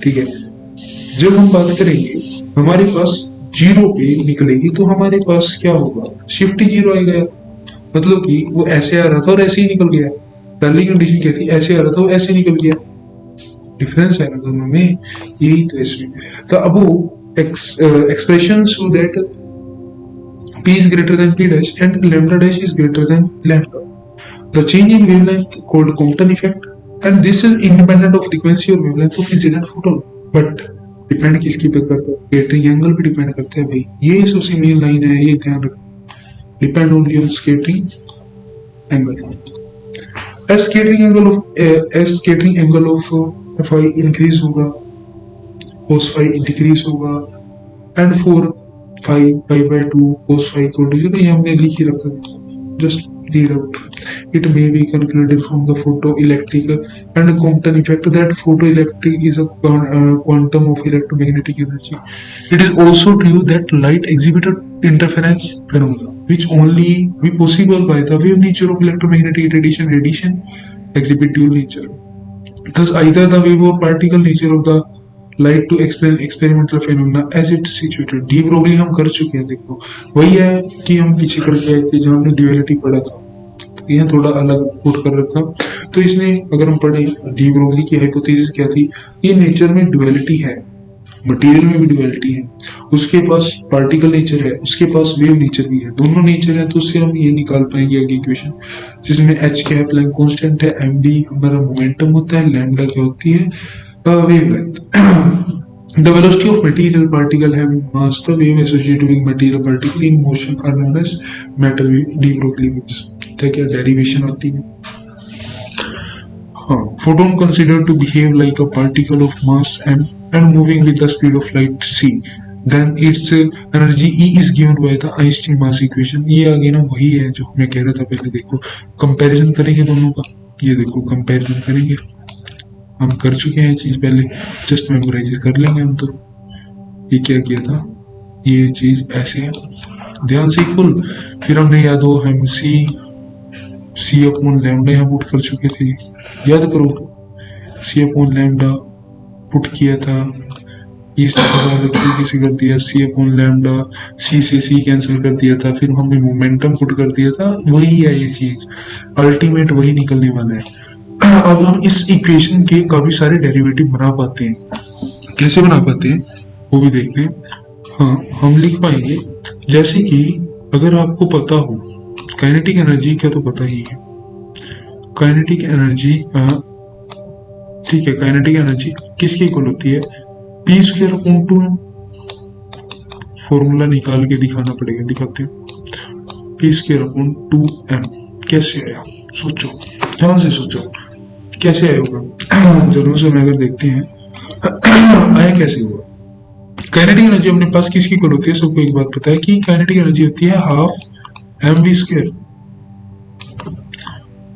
ठीक है, जब हम बात करेंगे हमारे पास 0 पे निकलेगी, तो हमारे पास क्या होगा, शिफ्ट 0 आएगा। मतलब कि वो ऐसे आ रहा था और ऐसे ही निकल गया। पहली कंडीशन क्या थी, ऐसे आ रहा था वो ऐसे निकल गया। डिफरेंस है ना दोनों में, यही तो इसमें। तो अब वो expression so that p is greater than p dash and lambda dash is greater than lambda. The change in wavelength called Compton effect, and this is independent of frequency और wavelength of incident photon. But depend किसकी पे करता है, scattering angle पे depend करता है भाई। ये सबसे मेन लाइन है, ये ध्यान रखना, depend only on scattering angle. As scattering angle of phi increase होगा, cos phi डिक्रीज होगा, and for phi pi by 2 cos phi equal to 0। ये हमने लिख ही रखा है, just read out. It may be calculated from the photoelectric and Compton effect that photoelectric is a quantum of electromagnetic energy. It is also true that light exhibited interference phenomena, which only be possible by the wave nature of electromagnetic radiation. Radiation exhibit dual nature. Thus, either the wave or particle nature of the light to explain experimental phenomena as it situated. De Broglie हम कर चुके हैं, देखो वही है कि हम पीछे कर गए थे जहाँ हमने ड्यूअलिटी पढ़ा था, यहाँ थोड़ा अलग पुट कर रखा। तो इसमें अगर हम पढ़े डी ब्रोगली की हाइपोथेसिस क्या थी, ये नेचर में ड्यूअलिटी है, मटेरियल में भी ड्यूअलिटी है, उसके पास पार्टिकल नेचर है, उसके पास वेव नेचर भी है, दोनों नेचर है। तो उससे हम ये निकाल पाएंगे आगे इक्वेशन, जिसमें एच क्या है, प्लैंक कांस्टेंट है, एम बी हमारा मोमेंटम होता है, लैम्डा क्या होती है, wavelength. The velocity of material particle having mass, the wave associated with material particle in motion are known as matter wave, de Broglie waves. तो क्या derivation आती है? हाँ, photon considered to behave like a particle of mass m and moving with the speed of light c. Then its energy E is given by the Einstein mass equation. ये आगे ना वही है जो मैं कह रहा था पहले। देखो कंपैरिजन करेंगे दोनों का, ये देखो कंपैरिजन करेंगे, हम कर चुके हैं चीज पहले, जस्ट मेमोराइज कर लेंगे हम। तो ये क्या किया था, ये चीज ऐसे है, ध्यान से इक्वल। फिर हमने याद हो हम सी अपॉन लैम्डा यहाँ पुट कर चुके थे, याद करो, सी अपॉन लैम्डा पुट किया था, इस तरीके से कर दिया, सी अपॉन लैम्डा, सी से सी कैंसिल कर दिया था, फिर हमने मोमेंटम पुट कर दिया था। वही है ये चीज, अल्टीमेट वही निकलने वाला है। अब हम इस इक्वेशन के काफी सारे डेरिवेटिव बना पाते हैं, कैसे बना पाते हैं वो भी देखते हैं। हाँ, हम लिख पाएंगे जैसे कि अगर आपको पता हो काइनेटिक एनर्जी, क्या तो पता ही है काइनेटिक एनर्जी, ठीक है, काइनेटिक एनर्जी किसकी इक्वल होती है, P square upon 2m। Formula निकाल के दिखाना पड़ेगा, दिखाते हैं। पी स्क्वायर अपॉन 2m कैसे आया, सोचो, ध्यान से सोचो। कैसे आया होगा? जनरल से में अगर देखते हैं आया कैसे हुआ? काइनेटिक एनर्जी अपने पास किसकी इक्वल होती है? सबको एक बात पता है कि काइनेटिक एनर्जी होती है हाफ एम वी स्क्वायर।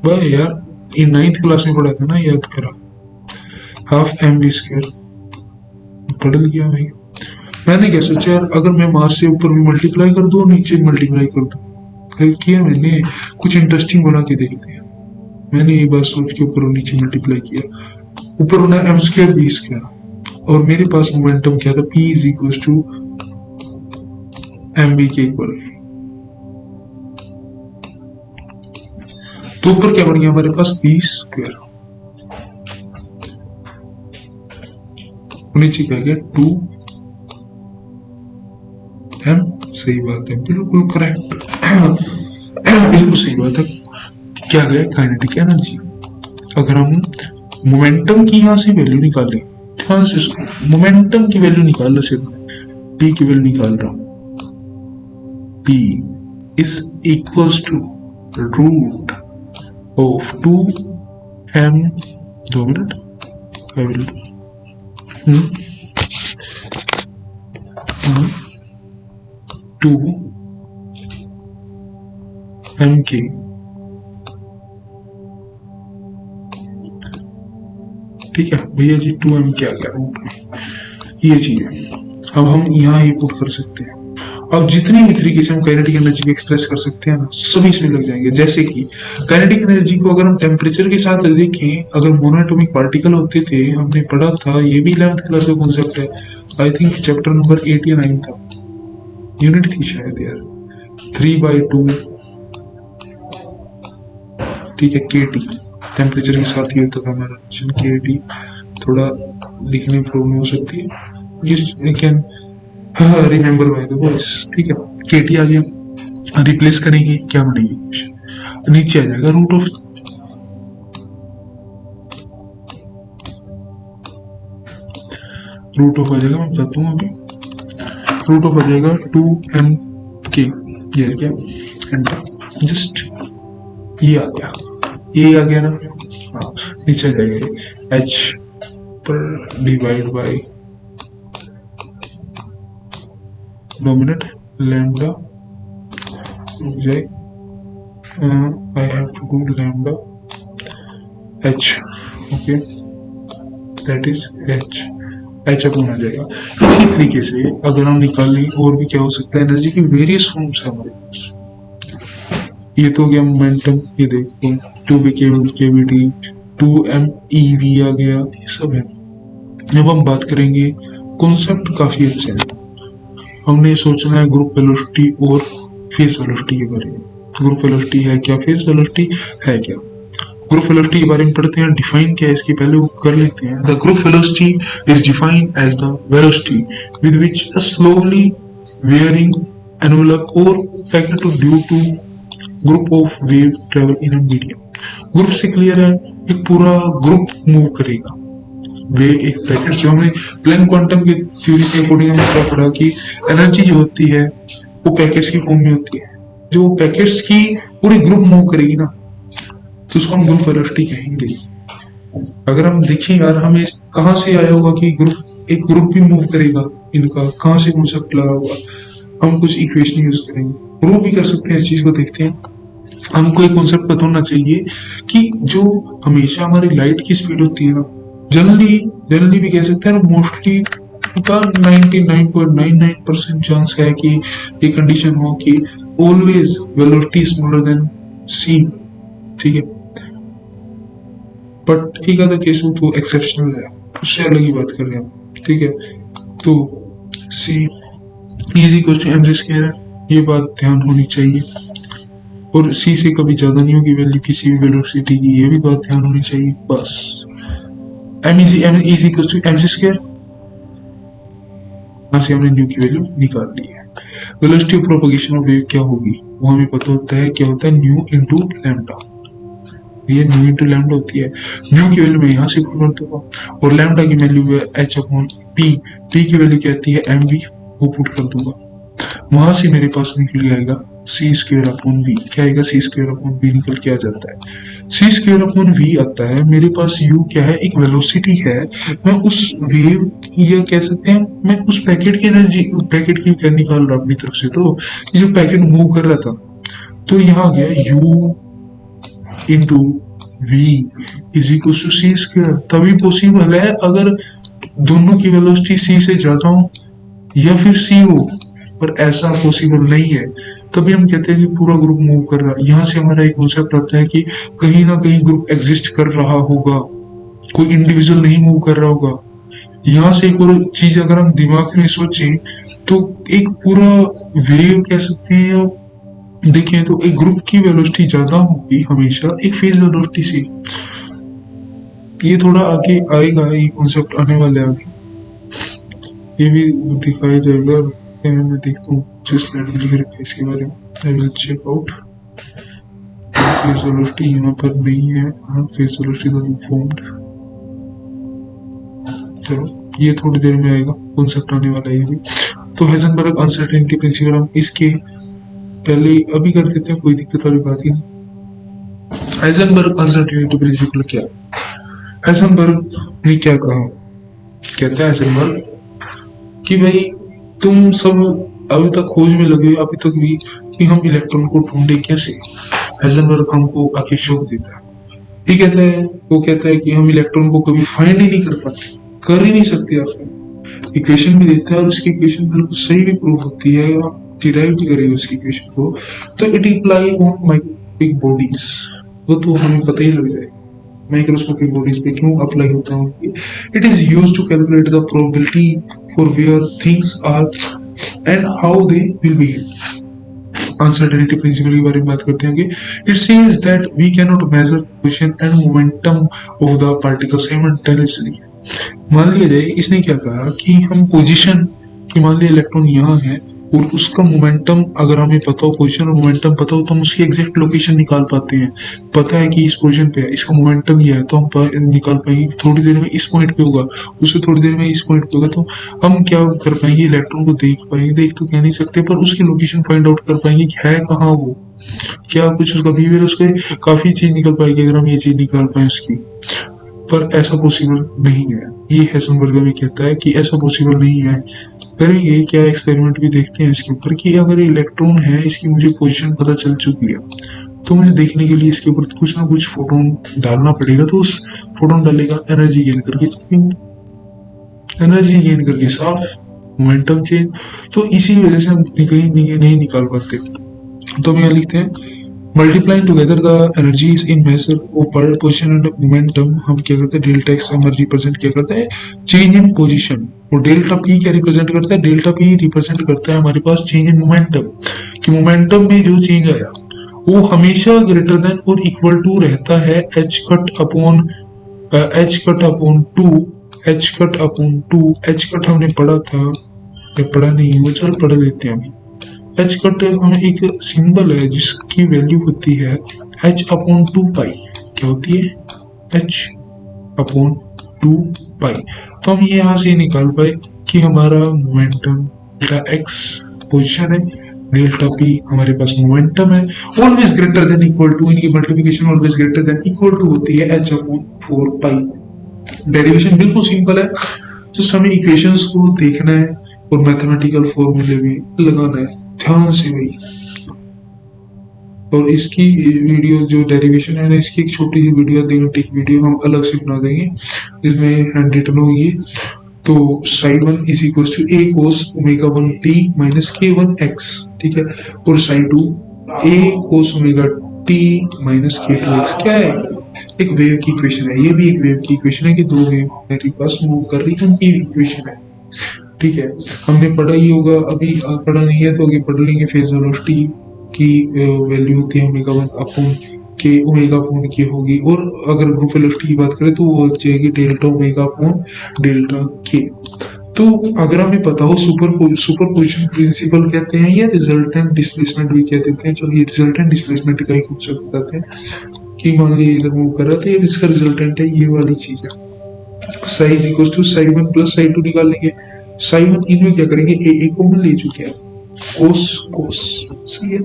भाई यार ये 9th क्लास में पढ़ा था ना, याद करा। हाफ एम वी स्क्वायर पढ़ लिया भाई। मैंने क्या सोचा यार, अगर मैं मास से ऊपर भी मल्टीप्लाई कर दूं और नीचे भी मल्टीप्लाई कर दूं, किया मैंने कुछ इंटरेस्टिंग बना के देखते हैं। मैंने ये बात सोच के ऊपर और नीचे मल्टीप्लाई किया, ऊपर होना एम स्क्वायर बी स्क्वायर, और मेरे पास मोमेंटम क्या था? P is equal to M B के इक्वल। तो ऊपर क्या बन गया हमारे पास? बी स्क्वायर, नीचे क्या गया? 2m। सही बात है, बिल्कुल करेक्ट, बिल्कुल सही बात है। क्या गया? Kinetic energy. अगर हम मोमेंटम की यहां से वैल्यू निकालें, ध्यान से मोमेंटम की वैल्यू निकाल लो, सिर्फ p की वैल्यू निकाल रहा हूं। p is equals to root of 2m, 2 minute, I will 2m के, ठीक है भैया जी, 2m क्या क्या रूट में ये चीज है। अब हम यहाँ ही पुट कर सकते हैं। अब जितनी भी तरीके से हम काइनेटिक एनर्जी को एक्सप्रेस कर सकते हैं ना, सभी इसमें लग जाएंगे। जैसे कि काइनेटिक एनर्जी को अगर हम टेम्परेचर के साथ देखें, अगर मोनोएटॉमिक पार्टिकल होते थे, हमने पढ़ा था, ये भी 11th क्लास का कॉन्सेप्ट है, आई थिंक चैप्टर नंबर 8 या 9 था, यूनिट थी शायद यार, 3/2, ठीक है, KT टेम्परेचर के साथ ही होता था हमारा KT। थोड़ा लिखने में प्रॉब्लम हो सकती है, you can remember by the voice, ठीक है। KT आ गया, रिप्लेस करेंगे, क्या बनेगी? नीचे आ जाएगा रूट ऑफ, आ जाएगा, मैं बताता हूँ अभी, रूट ऑफ आ जाएगा 2m के, ये क्या एंटर, जस्ट ये आ गया, ये आ गया ना, हाँ, नीचे आ जाएगा h पर divide by dominate lambda, I have to do lambda h, okay, that is h upon आ जाएगा। इसी तरीके से अगर हम निकालें, और भी क्या हो सकता है? एनर्जी की वेरियस फॉर्म्स है हमारे पास। ये तो गया मोमेंटम, ये देखो 2b/kT, 2m/eV आ गया, ये सब है। जब हम बात करेंगे, कॉन्सेप्ट काफी अच्छा है। हमने सोचना है ग्रुप वेलोसिटी और फेस वेलोसिटी के बारे में। ग्रुप वेलोसिटी है क्या? फेस वेलोसिटी है क्या? ग्रुप वेलोसिटी के बारे में पढ़ते हैं, डिफाइन क्या है इसकी पहले वो कर लेते हैं। The group velocity is defined as the velocity with which a slowly varying envelope और packet due to group of wave travel in a medium. Group से क्लियर है, एक पूरा ग्रुप मूव करेगा। वे एक पैकेट, जो हमने प्लैंक क्वांटम की थ्योरी के अकॉर्डिंग हमने पढ़ा कि एनर्जी जो होती है वो पैकेट्स की फॉर्म में होती है। जो पैकेट्स की पूरी ग्रुप मूव करेगी ना, तो उसको हम ग्रुप वेलोसिटी कहेंगे। अगर हम देखें यार, हमें कहाँ से आया होगा कि ग्रुप, एक ग्रुप भी मूव करेगा, इनका कहाँ से कॉन्सेप्ट लगा होगा? हम कुछ इक्वेशन यूज करेंगे, प्रूव भी कर सकते हैं इस चीज को। देखते हैं, हमको एक कॉन्सेप्ट पता होना चाहिए कि जो हमेशा हमारी लाइट की स्पीड होती है ना, जनरली भी कह सकते हैं, मोस्टली का 99.99% चांस है कि ये कंडीशन हो कि always velocity smaller than c, ठीक है। बट एक आधा केस हो तो एक्सेप्शनल है, उससे अलग ही बात कर रहे हैं, ठीक है। तो c is equal to mc square है, ये बात ध्यान होनी चाहिए। और c से कभी ज्यादा नहीं होगी वैल्यू किसी भी वेलोसिटी की, ये भी बात ध्यान होनी चाहिए। बस m is equal to mc square, यहाँ से हमने न्यू की वैल्यू निकाल ली है। Velocity of propagation of wave क्या होगी वो हमें पता होता है, क्या होता है? New into lambda. ये न्यू इंटू लैम्डा होती है। न्यू की वैल्यू मैं यहाँ से पुट कर दूंगा, और लैम्डा की वैल्यू है h अपॉन p, p की वैल्यू क्या आती है mv, वो पुट कर दूंगा। वहां से मेरे पास निकल आएगा सी स्क्वेयर अपॉन वी। क्या आएगा? सी स्क्वेयर अपॉन वी निकल के आ जाता है। सी स्क्वेयर अपॉन वी आता है, मेरे पास यू क्या है? एक वेलोसिटी है। मैं उस वेव, या कह सकते हैं मैं उस पैकेट की एनर्जी, पैकेट की क्या निकाल रहा अपनी तरफ से, तो ये जो पैकेट मूव कर रहा था, तो यहाँ आ गया U into V is equal to C square. तभी पॉसिबल है अगर दोनों की वेलोसिटी सी से ज्यादा हो या फिर सी हो, पर ऐसा पॉसिबल नहीं है। तभी हम कहते हैं कि पूरा ग्रुप मूव कर रहा है। यहाँ से हमारा एक कॉन्सेप्ट आता है कि कहीं ना कहीं ग्रुप एग्जिस्ट कर रहा होगा, कोई इंडिविजुअल नहीं मूव कर रहा होगा। यहाँ से एक और चीज अगर हम दिमाग में सोचें तो एक पूरा वेव कह सकते हैं, या देखें तो एक ग्रुप की वेलोसिटी ज्यादा होगी हमेशा एक फेज वेलोसिटी से। ये थोड़ा आगे आएगा, ये कॉन्सेप्ट आने वाले आगे, ये भी दिखाया जाएगा। मैं देखता हूँ जिस स्लाइड में लिख रखा है इसके बारे में। I will check out. Phase velocity यहाँ पर नहीं है, हाँ फेज वेलोसिटी फॉर्म्ड। चलो ये थोड़ी देर में आएगा, कॉन्सेप्ट आने वाला है ये भी। तो हाइजेनबर्ग अनसर्टेनिटी प्रिंसिपल हम इसके पहले अभी कर देते हैं, कोई दिक्कत वाली बात ही नहीं। हाइजेनबर्ग अनसर्टेनिटी प्रिंसिपल क्या? हाइजेनबर्ग ने क्या कहा? कहता है हाइजेनबर्ग कि भाई तुम सब अभी तक खोज में लगे हो, अभी तक भी, कि हम इलेक्ट्रॉन को ढूंढे कैसे। हाइजेनबर्ग हमको आके शौक देता है। ये कहता है, वो कहता है कि हम इलेक्ट्रॉन को कभी फाइंड ही नहीं कर पाते, कर ही नहीं सकते। आप इक्वेशन भी देता है और उसकी इक्वेशन बिल्कुल सही भी प्रूव होती है, आप डिराइव भी करेंगे उसकी इक्वेशन को, तो it imply on microscopic bodies, वो तो हमें पता ही लग जाएगा माइक्रोस्कोपिक बॉडीज पे क्यों अप्लाई होता है। It is used to calculate the probability for where things are and how they will be. Uncertainty principle के बारे में बात करते हैं कि it says that we can not measure position and momentum of the particle simultaneously. मान लिया जाए, इसने क्या कहा कि हम पोजीशन की, मान लिया इलेक्ट्रॉन यहाँ है और उसका मोमेंटम अगर हमें पता हो, पोजीशन और मोमेंटम पता हो, तो हम उसकी एग्जैक्ट लोकेशन निकाल पाते हैं। पता है कि इस पोजीशन पे है, इसका मोमेंटम ये है, तो हम निकाल पाएंगे थोड़ी देर में इस पॉइंट पे होगा, उससे थोड़ी देर में इस पॉइंट पे होगा। तो हम क्या कर पाएंगे? इलेक्ट्रॉन को देख पाएंगे, देख तो कह नहीं सकते, पर उसकी लोकेशन फाइंड आउट कर पाएंगे कि है कहाँ वो, क्या कुछ उसका बिहेवियर, उसके काफी चीज निकल पाएगी अगर हम ये चीज निकाल पाए उसकी। पर ऐसा पॉसिबल नहीं है। ये हाइजेनबर्ग भी कहता है कि ऐसा पॉसिबल नहीं है। करेंगे क्या, एक्सपेरिमेंट भी देखते हैं इसके ऊपर कि अगर इलेक्ट्रॉन है, इसकी मुझे पोजीशन पता चल चुकी है, तो मुझे देखने के लिए इसके ऊपर कुछ ना कुछ फोटोन डालना पड़ेगा। तो उस फोटोन डालेगा एनर्जी गेन करके, एनर्जी गेन करके साफ मोमेंटम चेंज। तो इसी वजह से हम कहीं नहीं निकाल पाते। तो हम यहाँ लिखते हैं multiplying together the energies in measure पर पोजीशन एंड मोमेंटम। हम क्या करते हैं? डेल्टा एक्स हम रिप्रेजेंट क्या करता है? Change in position. और डेल्टा पी क्या रिप्रेजेंट करता है? डेल्टा पी रिप्रेजेंट करता है हमारे पास चेंज इन मोमेंटम, कि मोमेंटम में जो चेंज आया वो हमेशा ग्रेटर देन और इक्वल टू रहता है H cut upon two. H cut upon two, H cut हमने पढ़ा था या पढ़ा नहीं हो, चल पढ़ लेते हैं अभी। एच कट हमें एक सिंबल है जिसकी वैल्यू होती है एच अपॉन 2 पाई। क्या होती है? H upon 2 pi. तो हम ये यहाँ से निकाल पाए कि हमारा मोमेंटम डेल्टा एक्स पोजीशन है, डेल्टा पी हमारे पास मोमेंटम है, always greater than equal to, इनकी multiplication always greater than equal to होती है एच अपॉन 4 पाई। डेरिवेशन बिल्कुल सिंपल है, जस्ट हमें इक्वेशंस को देखना है और मैथमेटिकल फॉर्मूले भी लगाना है ध्यान से भाई। और इसकी वीडियो जो डेरिवेशन है ना, इसकी एक छोटी सी वीडियो देंगे, वीडियो हम अलग से बना देंगे, इसमें हैंड रिटन होगी। तो psi is equal to A cos omega 1 T minus k1 x, ठीक है। और psi A cos omega T minus k2 x क्या है? एक वेव की इक्वेशन है। ये भी एक वेव की इक्वेशन है कि दो वेव मेरे पास मूव कर रही है, उनकी इक्वेशन है, ठीक है। हमने पढ़ा ही होगा, अभी पढ़ा नहीं है तो आगे पढ़ लेंगे। फेज वेलोसिटी की वैल्यू होती है ओमेगा 1 अपॉन के, ओमेगा अपॉन के होगी। और अगर ग्रुप वेलोसिटी की बात करें तो वो हो जाएगी डेल्टा ओमेगा अपॉन डेल्टा के। तो अगर हमें पता हो सुपरपोजिशन प्रिंसिपल कहते हैं या रिजल्टेंट डिस्प्लेसमेंट भी कह देते हैं। चलो ये रिजल्टेंट डिस्प्लेसमेंट का ही कुछ बताते हैं कि मान लीजिए इधर मूव कर रहा था, ये इसका रिजल्टेंट है, ये वाली चीज है। Psi is equal to psi plus psi निकाल लेंगे। साई1 इनमें क्या करेंगे? ए कॉमन ले चुके हैं, कोस कोस, सही है।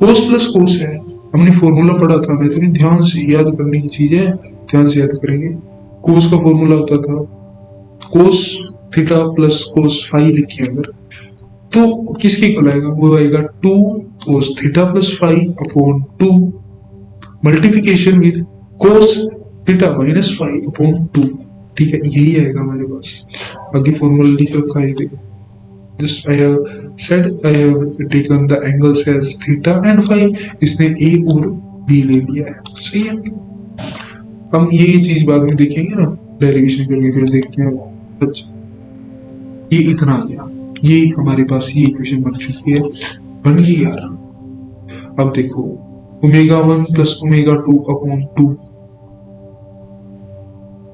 कोस प्लस कोस है, हमने फॉर्मूला पढ़ा था, मैं इतनी ध्यान से याद करने की चीज है, ध्यान से याद करेंगे। कोस का फॉर्मूला होता था cos theta plus cos phi लिखिए अगर, तो किसके इक्वल आएगा, वो आएगा 2 cos theta plus phi upon 2 multiplication with cos theta minus phi upon 2। ठीक है, यही आएगा हमारे पास। आगे फॉर्मूला लिख रखा है, देखो just I have said I have taken the angles as theta and phi, इसने a और b ले लिया है, सही है। हम ये चीज बाद में देखेंगे ना, डेरिवेशन करके फिर देखते हैं। अच्छा, ये इतना आ गया, ये हमारे पास ये इक्वेशन बन चुकी है, बन गई यार। अब देखो omega 1 plus omega 2 upon 2,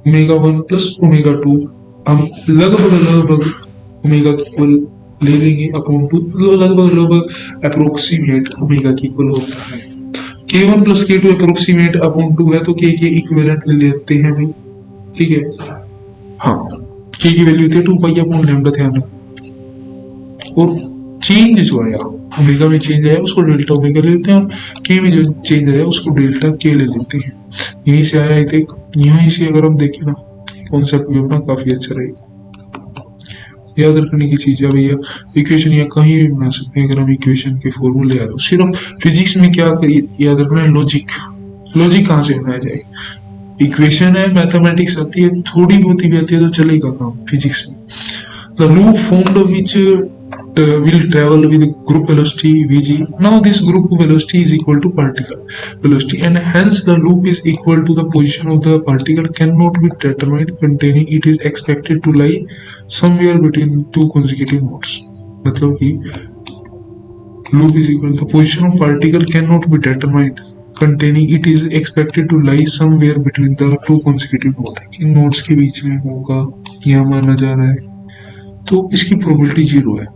omega 1 plus omega 2 हम लगभग ओमेगा इक्वल ले लेंगे अपॉन 2, लगभग अप्रोक्सीमेट ओमेगा की इक्वल होता है। k1 plus k2 approximate upon 2 है, तो k के इक्विवेलेंट ले लेते हैं भाई, ठीक है। हाँ, k की वैल्यू थी 2 पाई अपॉन लैम्डा, ध्यान रखो। और चेंज जो आया ओमेगा में चेंज आया उसको डेल्टा ओमेगा ले लेते हैं, और k में जो चेंज आया उसको डेल्टा k ले लेते हैं। यहीं से आया, यहीं से अगर हम देखें ना, कॉन्सेप्ट भी अपना काफी अच्छा रहेगा। याद रखने की चीज है भैया, इक्वेशन या कहीं भी बना सकते हैं अगर हम इक्वेशन के फॉर्मूले याद हो। सिर्फ फिजिक्स में क्या याद रखना है, लॉजिक। लॉजिक कहाँ से बनाया जाए, इक्वेशन है, मैथमेटिक्स आती है, थोड़ी बहुत ही भी आती है तो चलेगा काम फिजिक्स में। The loop formed which will travel with group velocity vg. Now this group velocity is equal to particle velocity, and hence the loop is equal to the position of the particle cannot be determined, containing it is expected to lie somewhere between two consecutive nodes. मतलब कि loop is equal to the position of particle cannot be determined, containing it is expected to lie somewhere between the two consecutive nodes. In nodes के बीच में होगा, यह माना जा रहा है, तो इसकी प्रोबेबिलिटी 0 है।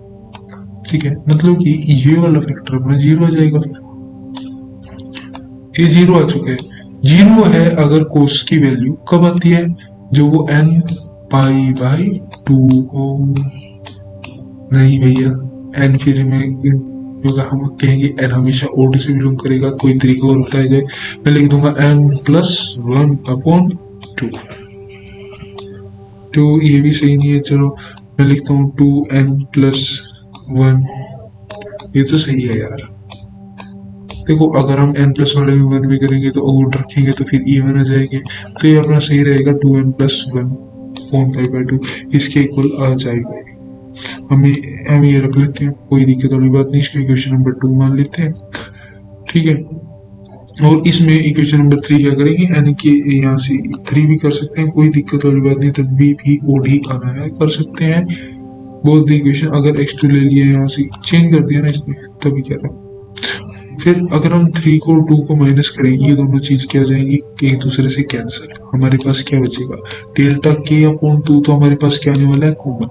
ठीक है, मतलब कि ये वाला फैक्टर अपना 0 आ जाएगा। ये 0 आ चुका है, 0 है अगर कोस की वैल्यू कब आती है, जो वो n पाई बाई 2 हो। नहीं भैया, n फिर में क्योंकि हम कहेंगे n हमेशा ओड से बिलोंग करेगा, कोई तरीका और बताया जाए, मैं लिख दूंगा n प्लस 1 अपॉन 2। तो ये भी सही नहीं है, चलो मैं लिखता हूँ 2n प्लस 1, ये तो सही है यार। देखो अगर हम n प्लस वाले में 1 भी करेंगे तो ओड रखेंगे तो फिर even आ जाएंगे, तो ये अपना सही रहेगा 2n प्लस 1 अपॉन 5/2, इसके इक्वल आ जाएगा। हम ये रख लेते हैं, कोई दिक्कत वाली बात नहीं, इसको इक्वेशन नंबर 2 मान लेते हैं, ठीक है। और इसमें इक्वेशन नंबर 3 क्या करेंगे, n के यहाँ से 3 भी कर सकते हैं, कोई दिक्कत वाली बात नहीं, तब भी ओड ही आना है, कर सकते हैं। बोथ द इक्वेशन, अगर x2 ले लिया यहाँ से चेंज कर दिया ना इसने, तभी क्या रहा। फिर अगर हम 3 को 2 को माइनस करेंगे, ये दोनों चीज क्या जाएंगी, एक दूसरे से कैंसिल, हमारे पास क्या बचेगा, डेल्टा k अपॉन 2, तो हमारे पास क्या आने वाला है, कॉमन।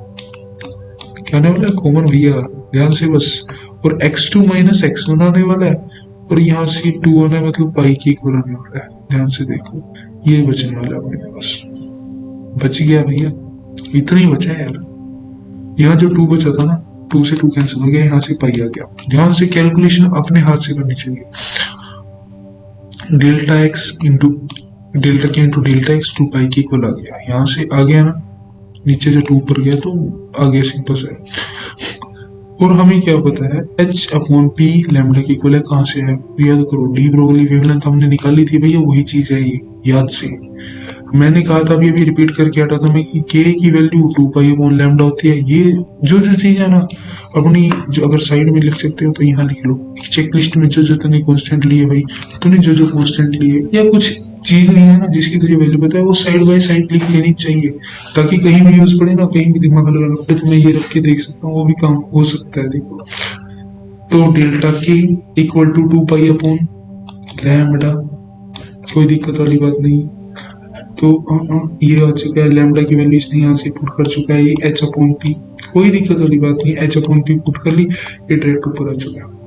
क्या आने वाला है, कॉमन भैया, ध्यान से बस। और x2 माइनस x1 आने वाला है, और यहाँ से 2 आना है, मतलब पाई के इक्वल आने वाला है। ध्यान से देखो, ये बचने वाला है अपने पास, बच गया भैया, इतना ही बचा है यार। यहाँ जो 2 बचा था ना, 2 से 2 कैंसिल हो गया, यहाँ से पाई आ गया। ध्यान से कैलकुलेशन अपने हाथ से करनी चाहिए। डेल्टा एक्स इंटू डेल्टा के इंटू डेल्टा एक्स 2 पाई के इक्वल आ गया, यहाँ से आ गया ना, नीचे जो 2 पर गया तो आ गया, सिंपल से। और हमें क्या पता है, h अपॉन पी लैम्डा की इक्वल है, कहाँ से है, याद करो, डी ब्रोगली वेवलेंथ हमने निकाली थी भैया, वही चीज है ये, याद से। मैंने कहा था अभी रिपीट करके हटा था मैं कि k की वैल्यू 2 पाई अपॉन लैम्डा होती है। ये जो चीज है ना अपनी, जो अगर साइड में लिख सकते हो तो यहाँ लिख लो, चेकलिस्ट में जो तूने कांस्टेंट लिए भाई, तूने जो कांस्टेंट लिए या कुछ चीज नहीं है ना जिसकी तुझे वैल्यू पता है, वो साइड बाय साइड लिख लेनी चाहिए, ताकि कहीं भी यूज पड़े ना, कहीं भी दिमाग लगाना पड़े तो मैं ये रख के देख सकता हूँ, वो भी काम हो सकता है। देखो तो delta k equal to 2 pi upon lambda, कोई दिक्कत वाली बात नहीं। तो ये आ चुका है, लैम्डा की वैल्यू इसने यहाँ से पुट कर चुका है, ये h अपॉन पी, कोई दिक्कत वाली बात नहीं, h अपॉन पी पुट कर ली, ये डायरेक्ट ऊपर आ चुका है।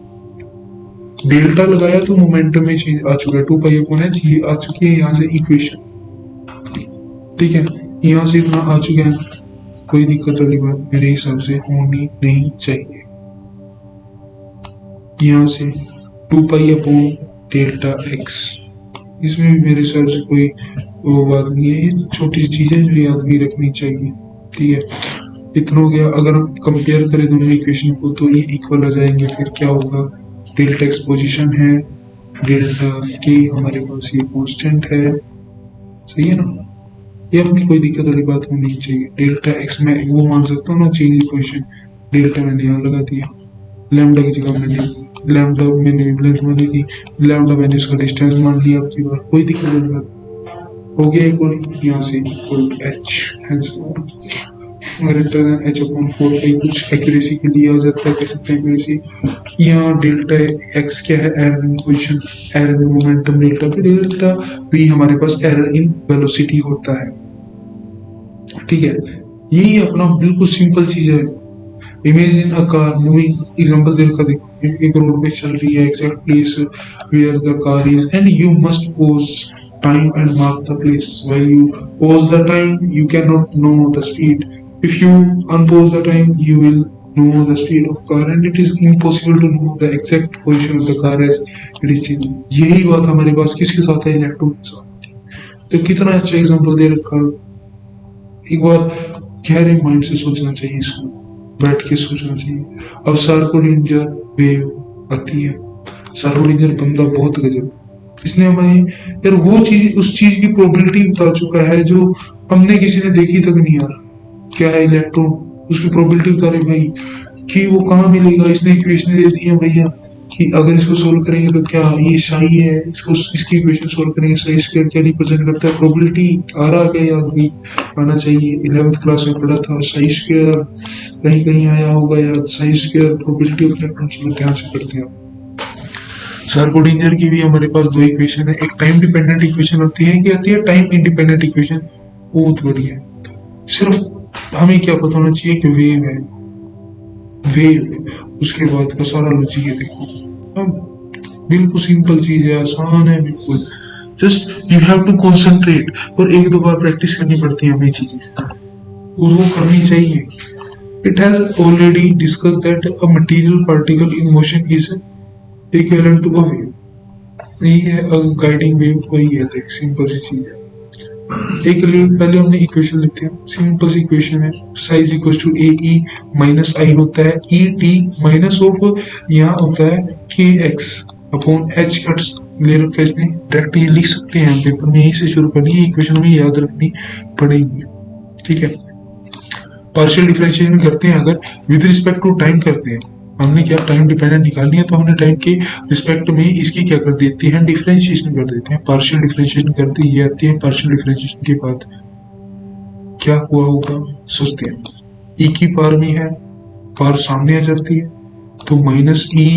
डेल्टा लगाया तो मोमेंटम में चेंज आ चुका है, 2 पाई अपॉन h, ये आ चुकी है यहाँ से इक्वेशन, ठीक है, यहाँ से इतना आ चुका है, कोई दिक्कत वाली बात मेरे हिसाब से होनी नहीं चाहिए। यहाँ से 2 पाई अपॉन डेल्टा एक्स। इसमें भी मेरे हिसाब से कोई वो बात नहीं है, ये छोटी चीज है जो याद भी रखनी चाहिए। ठीक है, इतना हो गया। अगर हम कंपेयर करें दोनों इक्वेशन को तो ये इक्वल आ जाएंगे। फिर क्या होगा, डेल्टा एक्स पोजीशन है, डेल्टा के हमारे पास ये कांस्टेंट है, सही है ना। ये अपनी कोई दिक्कत वाली बात होनी नहीं चाहिए। डेल्टा एक्स में वो मान सकता हूँ ना चेंज इक्वेशन, डेल्टा मैंने यहाँ लगा दिया, लैम्डा की जगह मैंने लैम्डा मैंने लेंथ मानी थी, लैम्डा मैंने उसका डिस्टेंस मान लिया आपकी बार, कोई दिक्कत वाली बात हो गया। इक्वल यहाँ से equal H greater than H upon 4 कुछ एक्यूरेसी के लिए आ जाता है, कह सकते हैं एक्यूरेसी। यहाँ डेल्टा एक्स क्या है, error in position, error in momentum, delta भी, डेल्टा भी हमारे पास एरर इन वेलोसिटी होता है। ठीक है, यही अपना बिल्कुल सिंपल चीज है। Imagine a car moving, example दे रखा देखो, एक रोड पे चल रही है, exact place where the car is and you must pause time and mark the place. While you pause the time you can not know the speed, if you unpause the time you will know the speed of car and it is impossible to know the exact position of the car as it is changing। यही बात हमारे पास किसके साथ है, electron के साथ। तो कितना अच्छा एग्जांपल दे रखा, एक बार गहरे माइंड से सोचना चाहिए, इसको बैठ के सोचना चाहिए। अब सार्कोडिंजर वेव आती है, सार्कोडिंजर बंदा बहुत गजब, इसने हमें यार वो चीज, उस चीज की प्रोबेबिलिटी बता चुका है जो हमने किसी ने देखी तक नहीं यार। क्या है, इलेक्ट्रॉन, उसकी प्रोबेबिलिटी बता रहे भाई कि वो कहाँ मिलेगा। इसने इक्वेशन दे दी है भैया कि अगर इसको सोल्व करेंगे तो क्या ये साई है, इसको इसकी इक्वेशन सोल्व करेंगे, साई स्क्वायर क्या रिप्रेजेंट करता है, प्रोबेबिलिटी आ रहा है याद भी आना चाहिए, 11th क्लास में पढ़ा था। साई स्क्वायर कहीं कहीं आया होगा याद, Sai square probability of electron, चलो ध्यान से करते हैं। सार्कोडिंजर की भी हमारे पास दो इक्वेशन है, एक टाइम डिपेंडेंट इक्वेशन होती है, क्या आती है टाइम इंडिपेंडेंट इक्वेशन, बहुत बढ़िया है। सिर्फ हमें क्या पता होना चाहिए कि वेव है, वेव, उसके बाद का सारा लॉजिक है। देखो बिल्कुल सिंपल चीज है, आसान है बिल्कुल, just you have to concentrate, और एक दो बार प्रैक्टिस करनी पड़ती है हमें चीजें, और वो करनी चाहिए। It has already discuss that a material particle in motion is equivalent to a wave, यही है गाइडिंग वेव, वही है। देख सिंपल सी चीज है। एक लिए पहले हमने इक्वेशन लिखते हैं, सिंपल सी इक्वेशन है, psi equal to A E minus I होता है, ई टी माइनस ऑफ यहाँ होता है के एक्स अपॉन एच कट्स ले रखा है इसने, डायरेक्ट ये लिख सकते हैं पेपर में, यहीं से शुरू करनी है इक्वेशन, हमें याद रखनी पड़ेगी। ठीक है, पार्शियल डिफरेंशिएशन करते हैं अगर विद रिस्पेक्ट टू टाइम करते हैं, हमने क्या टाइम डिपेंडेंट निकालनी है तो हमने टाइम के रिस्पेक्ट में इसकी क्या कर देती है, डिफरेंशिएशन कर देते हैं, पार्शियल डिफरेंशिएशन करती ये आती है। पार्शियल डिफरेंशिएशन के बाद क्या हुआ होगा सोचते हैं, ई की पावर में है, पावर सामने आ जाती है तो माइनस ई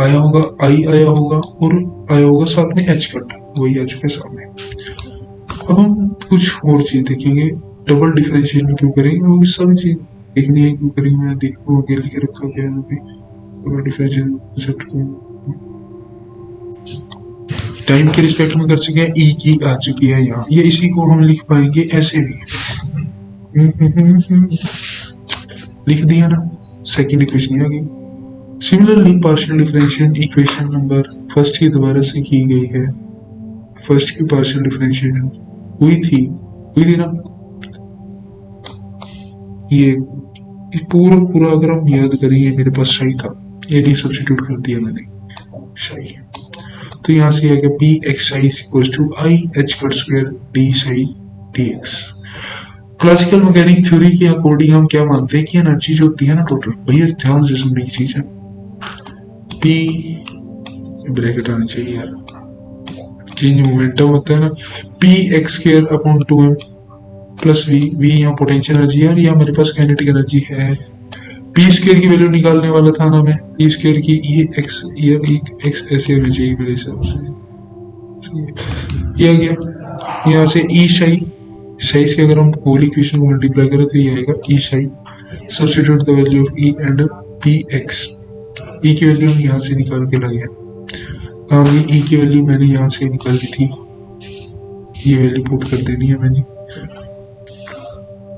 आया होगा, आई आया होगा और आया होगा साथ में एच कट, वही आ चुका है सामने। अब हम कुछ और चीज देखेंगे, डबल डिफरेंशिएशन क्यों करेंगे, वो सभी चीज देखनी है क्यों करेंगे, मैं देखो आगे लिख रखा गया है डबल डिफरेंशिएशन कॉन्सेप्ट को टाइम के रिस्पेक्ट में कर चुके हैं, ई की आ चुकी है यहाँ, ये इसी को हम लिख पाएंगे ऐसे भी, लिख दिया ना, सेकंड इक्वेशन आ गई। Similarly partial differentiation equation number first की दोबारा से की गई है, फर्स्ट की पार्शियल डिफरेंशिएशन हुई थी ना, ये पूरा अगर हम याद करेंगे, मेरे पास सही था, ये नहीं सब्स्टिट्यूट कर दिया मैंने, सही है। तो यहाँ से आएगा P X I equals to I H cut square D psi D X. Classical mechanic theory के अकॉर्डिंग हम क्या मानते हैं कि एनर्जी जो होती है ना टोटल, भैया ध्यान से सुनने की चीज है, पी ब्रैकेट आनी चाहिए यार, चेंज मोमेंटम होता है ना, P X square upon 2m plus V, V यहाँ पोटेंशियल एनर्जी है और ये हमारे पास काइनेटिक एनर्जी है। पी स्क्वायर की वैल्यू निकालने वाला था ना मैं, पी स्क्वायर की ये एक्स ऐसे होनी चाहिए मेरे हिसाब से, ये आ गया। यहाँ से ई शाई से अगर हम होल इक्वेशन को मल्टीप्लाई करें तो ये आएगा E psi, substitute the value of E and P X, E की वैल्यू हम यहाँ से निकाल के लाए हैं, ये ई की वैल्यू मैंने यहाँ से निकाली थी, ये वैल्यू पुट कर देनी है मैंने,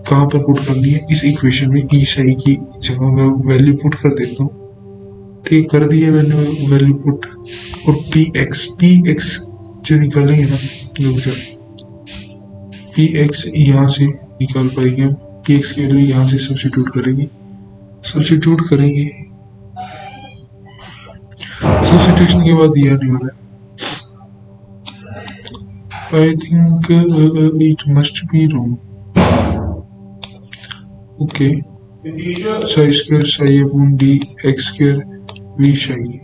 कहाँ पर पुट करनी है, इस इक्वेशन में ई शाई की जगह मैं वैल्यू पुट कर देता हूँ। ठीक कर दिए मैंने वैल्यू पुट। और पी एक्स जो निकालेंगे ना, पी एक्स यहाँ से निकाल पाएंगे हम। पी एक्स के लिए यहाँ से सब्स्टिट्यूट करेंगे। सब्स्टिट्यूशन के बाद ये आने वाला है। I think it must be wrong. Okay, psi square psi upon D X square V psi.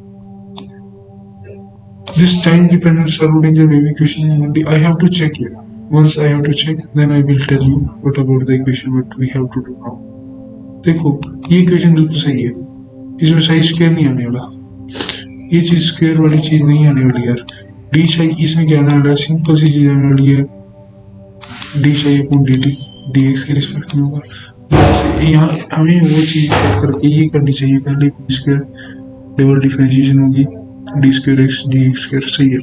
This time dependent Schrodinger wave equation only. I have to check it. Once I have to check, then I will tell you what about the equation what we have to do now. देखो ये equation बिल्कुल सही है, इसमें Sai square नहीं आने वाला, ये चीज स्क्वायर वाली चीज नहीं आने वाली यार। डी साई इसमें क्या आने वाला है, सिंपल सी चीज आने वाली है, D Sai upon D T D x के रिस्पेक्ट में होगा। यहाँ हमें वो चीज करके ये करनी चाहिए, पहले स्क्वायर डबल डिफरेंशिएशन होगी, D square x D X square सही है।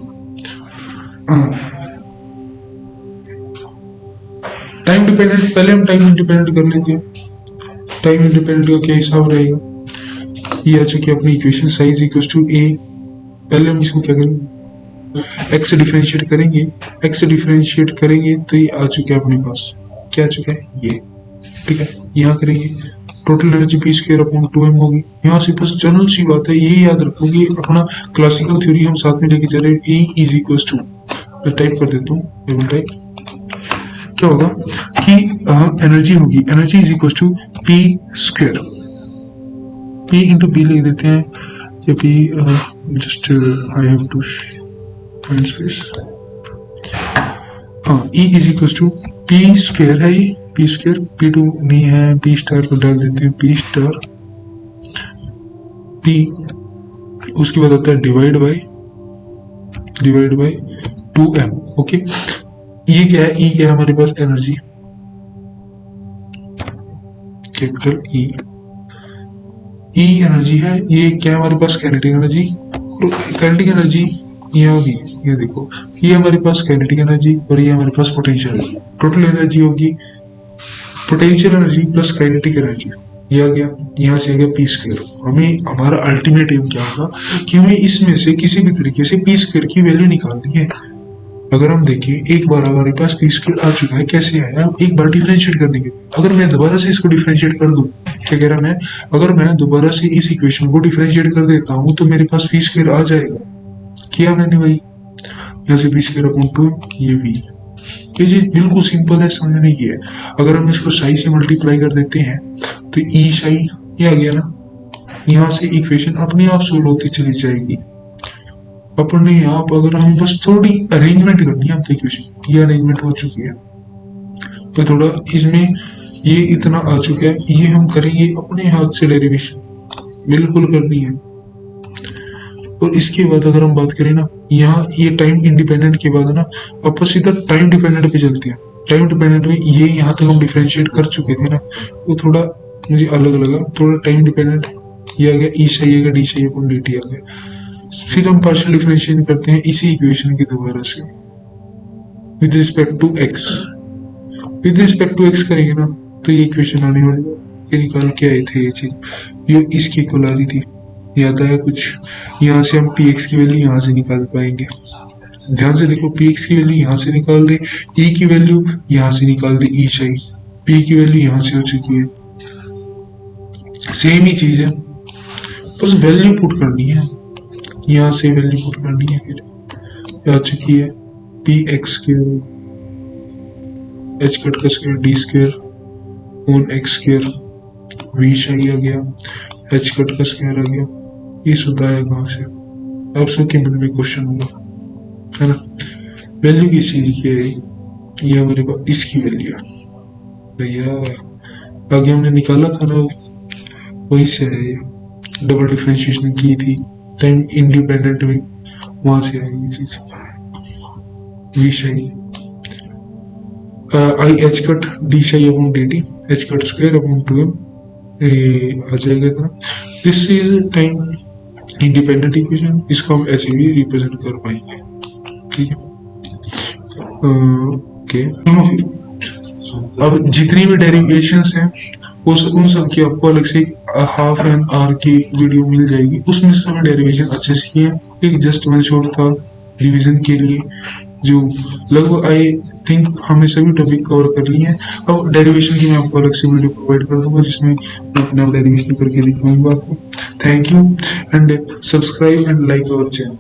टाइम डिपेंडेंट पहले हम टाइम इंडिपेंडेंट कर लेते हैं। टाइम इंडिपेंडेंट का क्या हिसाब रहेगा, ये आ चुकी है अपनी इक्वेशन साइज इक्वल्स टू ए। पहले हम इसको क्या करेंगे, एक्स से डिफरेंशिएट करेंगे तो ये आ चुका है अपने पास, क्या आ चुका है ये, ठीक है। यहाँ करेंगे total energy P square upon 2m होगी। यहाँ से बस जनरल सी बात है, ये याद रखोगे, अपना क्लासिकल थ्योरी हम साथ में लेके चल रहे हैं। E इज इक्वल्स टू, मैं टाइप कर देता हूँ, टाइप क्या होगा कि एनर्जी होगी, energy is equals to P square, P into P लिख देते हैं, या P just I have to find space. हाँ, E is equals to P square है, ये पी स्क्वायर, पी टू नहीं है, पी स्टार को डाल देते हैं, पी स्टार पी, उसके बाद आता है डिवाइड बाय 2m। ओके, ये क्या है, ई क्या है हमारे पास, energy, capital E, E energy है, ये क्या है हमारे पास, काइनेटिक एनर्जी। और काइनेटिक एनर्जी ये होगी, ये देखो, ये हमारे पास काइनेटिक एनर्जी और ये हमारे पास पोटेंशियल एनर्जी। टोटल एनर्जी होगी potential energy plus kinetic energy, ये आ गया, यहाँ से आ गया पी स्क्वायर। हमें हमारा अल्टीमेट एम क्या होगा कि हमें इसमें से किसी भी तरीके से पी स्क्वायर की वैल्यू निकालनी है। अगर हम देखें, एक बार हमारे पास पी स्क्वायर आ चुका है, कैसे आया, एक बार डिफरेंशिएट करने के, अगर मैं दोबारा से इसको डिफरेंशिएट कर दूं, क्या कह रहा मैं, अगर मैं दोबारा से इस इक्वेशन को डिफरेंशिएट कर देता हूं तो मेरे पास पी स्क्वायर आ जाएगा। किया मैंने भाई, यहाँ से पी स्क्वायर अपॉन 2, ये भी, ये चीज बिल्कुल सिंपल है, समझने की है। अगर हम इसको साई से मल्टीप्लाई कर देते हैं तो ई साई ये आ गया ना, यहाँ से इक्वेशन अपने आप सोल्व होती चली जाएगी अपने आप। अगर हम बस थोड़ी अरेंजमेंट करनी है, अब तो इक्वेशन ये अरेंजमेंट हो चुकी है, तो थोड़ा इसमें ये इतना आ चुका है, ये हम करेंगे अपने हाथ से, डेरिवेशन बिल्कुल करनी है। और इसके बाद अगर हम बात करें ना, यहाँ ये टाइम इंडिपेंडेंट के बाद ना अपन सीधा टाइम डिपेंडेंट पे चलते हैं। टाइम डिपेंडेंट में ये यहाँ तक हम डिफरेंशिएट कर चुके थे ना, वो थोड़ा मुझे अलग लगा, थोड़ा टाइम डिपेंडेंट ये आ गया, ई सही आ गया, डी सही अपॉन डी टी आ गया। फिर हम पार्शियल डिफरेंशिएट करते हैं इसी इक्वेशन के दोबारा से with respect to X. With respect to X करेंगे ना तो ये इक्वेशन आने वाली है, ये निकाल के आए थे, ये चीज ये इसकी इक्वल आ रही थी, याद आया कुछ। यहाँ से हम पी एक्स की वैल्यू यहाँ से निकाल पाएंगे, ध्यान से देखो, पी एक्स की वैल्यू यहाँ से निकाल दे, ई की वैल्यू यहाँ से निकाल दे, ई सही, पी की वैल्यू यहाँ से हो चुकी है, सेम ही चीज है, बस वैल्यू पुट करनी है, यहाँ से वैल्यू पुट करनी है, फिर आ चुकी है पी एक्स की एच कट का square D square on X square, V सही आ गया, एच कट का स्क्वायर आ गया, ये सुधा है कहाँ से, आप सबके मन में क्वेश्चन होगा, है ना, वैल्यू किस चीज की है, ये हमारे पास इसकी वैल्यू है भैया, आगे हमने निकाला था ना, वही से है, ये डबल डिफरेंशिएशन की थी टाइम इंडिपेंडेंट में, वहां से है ये चीज, वी सही आई एच कट डी सही upon D T, H cut square upon 2m आ जाएगा था। This is time independent equation, इसको हम ऐसे भी रिप्रेजेंट कर पाएंगे, ठीक है। ओके, अब जितनी भी डेरिवेशंस हैं उन सब की आपको अलग से हाफ एन आवर की वीडियो मिल जाएगी, उसमें से हमें डेरिवेशन अच्छे से किए हैं। एक जस्ट वन शॉट था रिवीजन के लिए, जो लगभग आई थिंक हमने सभी टॉपिक कवर कर लिए हैं। अब डेरिवेशन की मैं आपको अलग से वीडियो प्रोवाइड कर दूंगा, जिसमें मैं अपने आप डेरिवेशन करके दिखाऊंगा आपको। Thank you and subscribe and like our channel.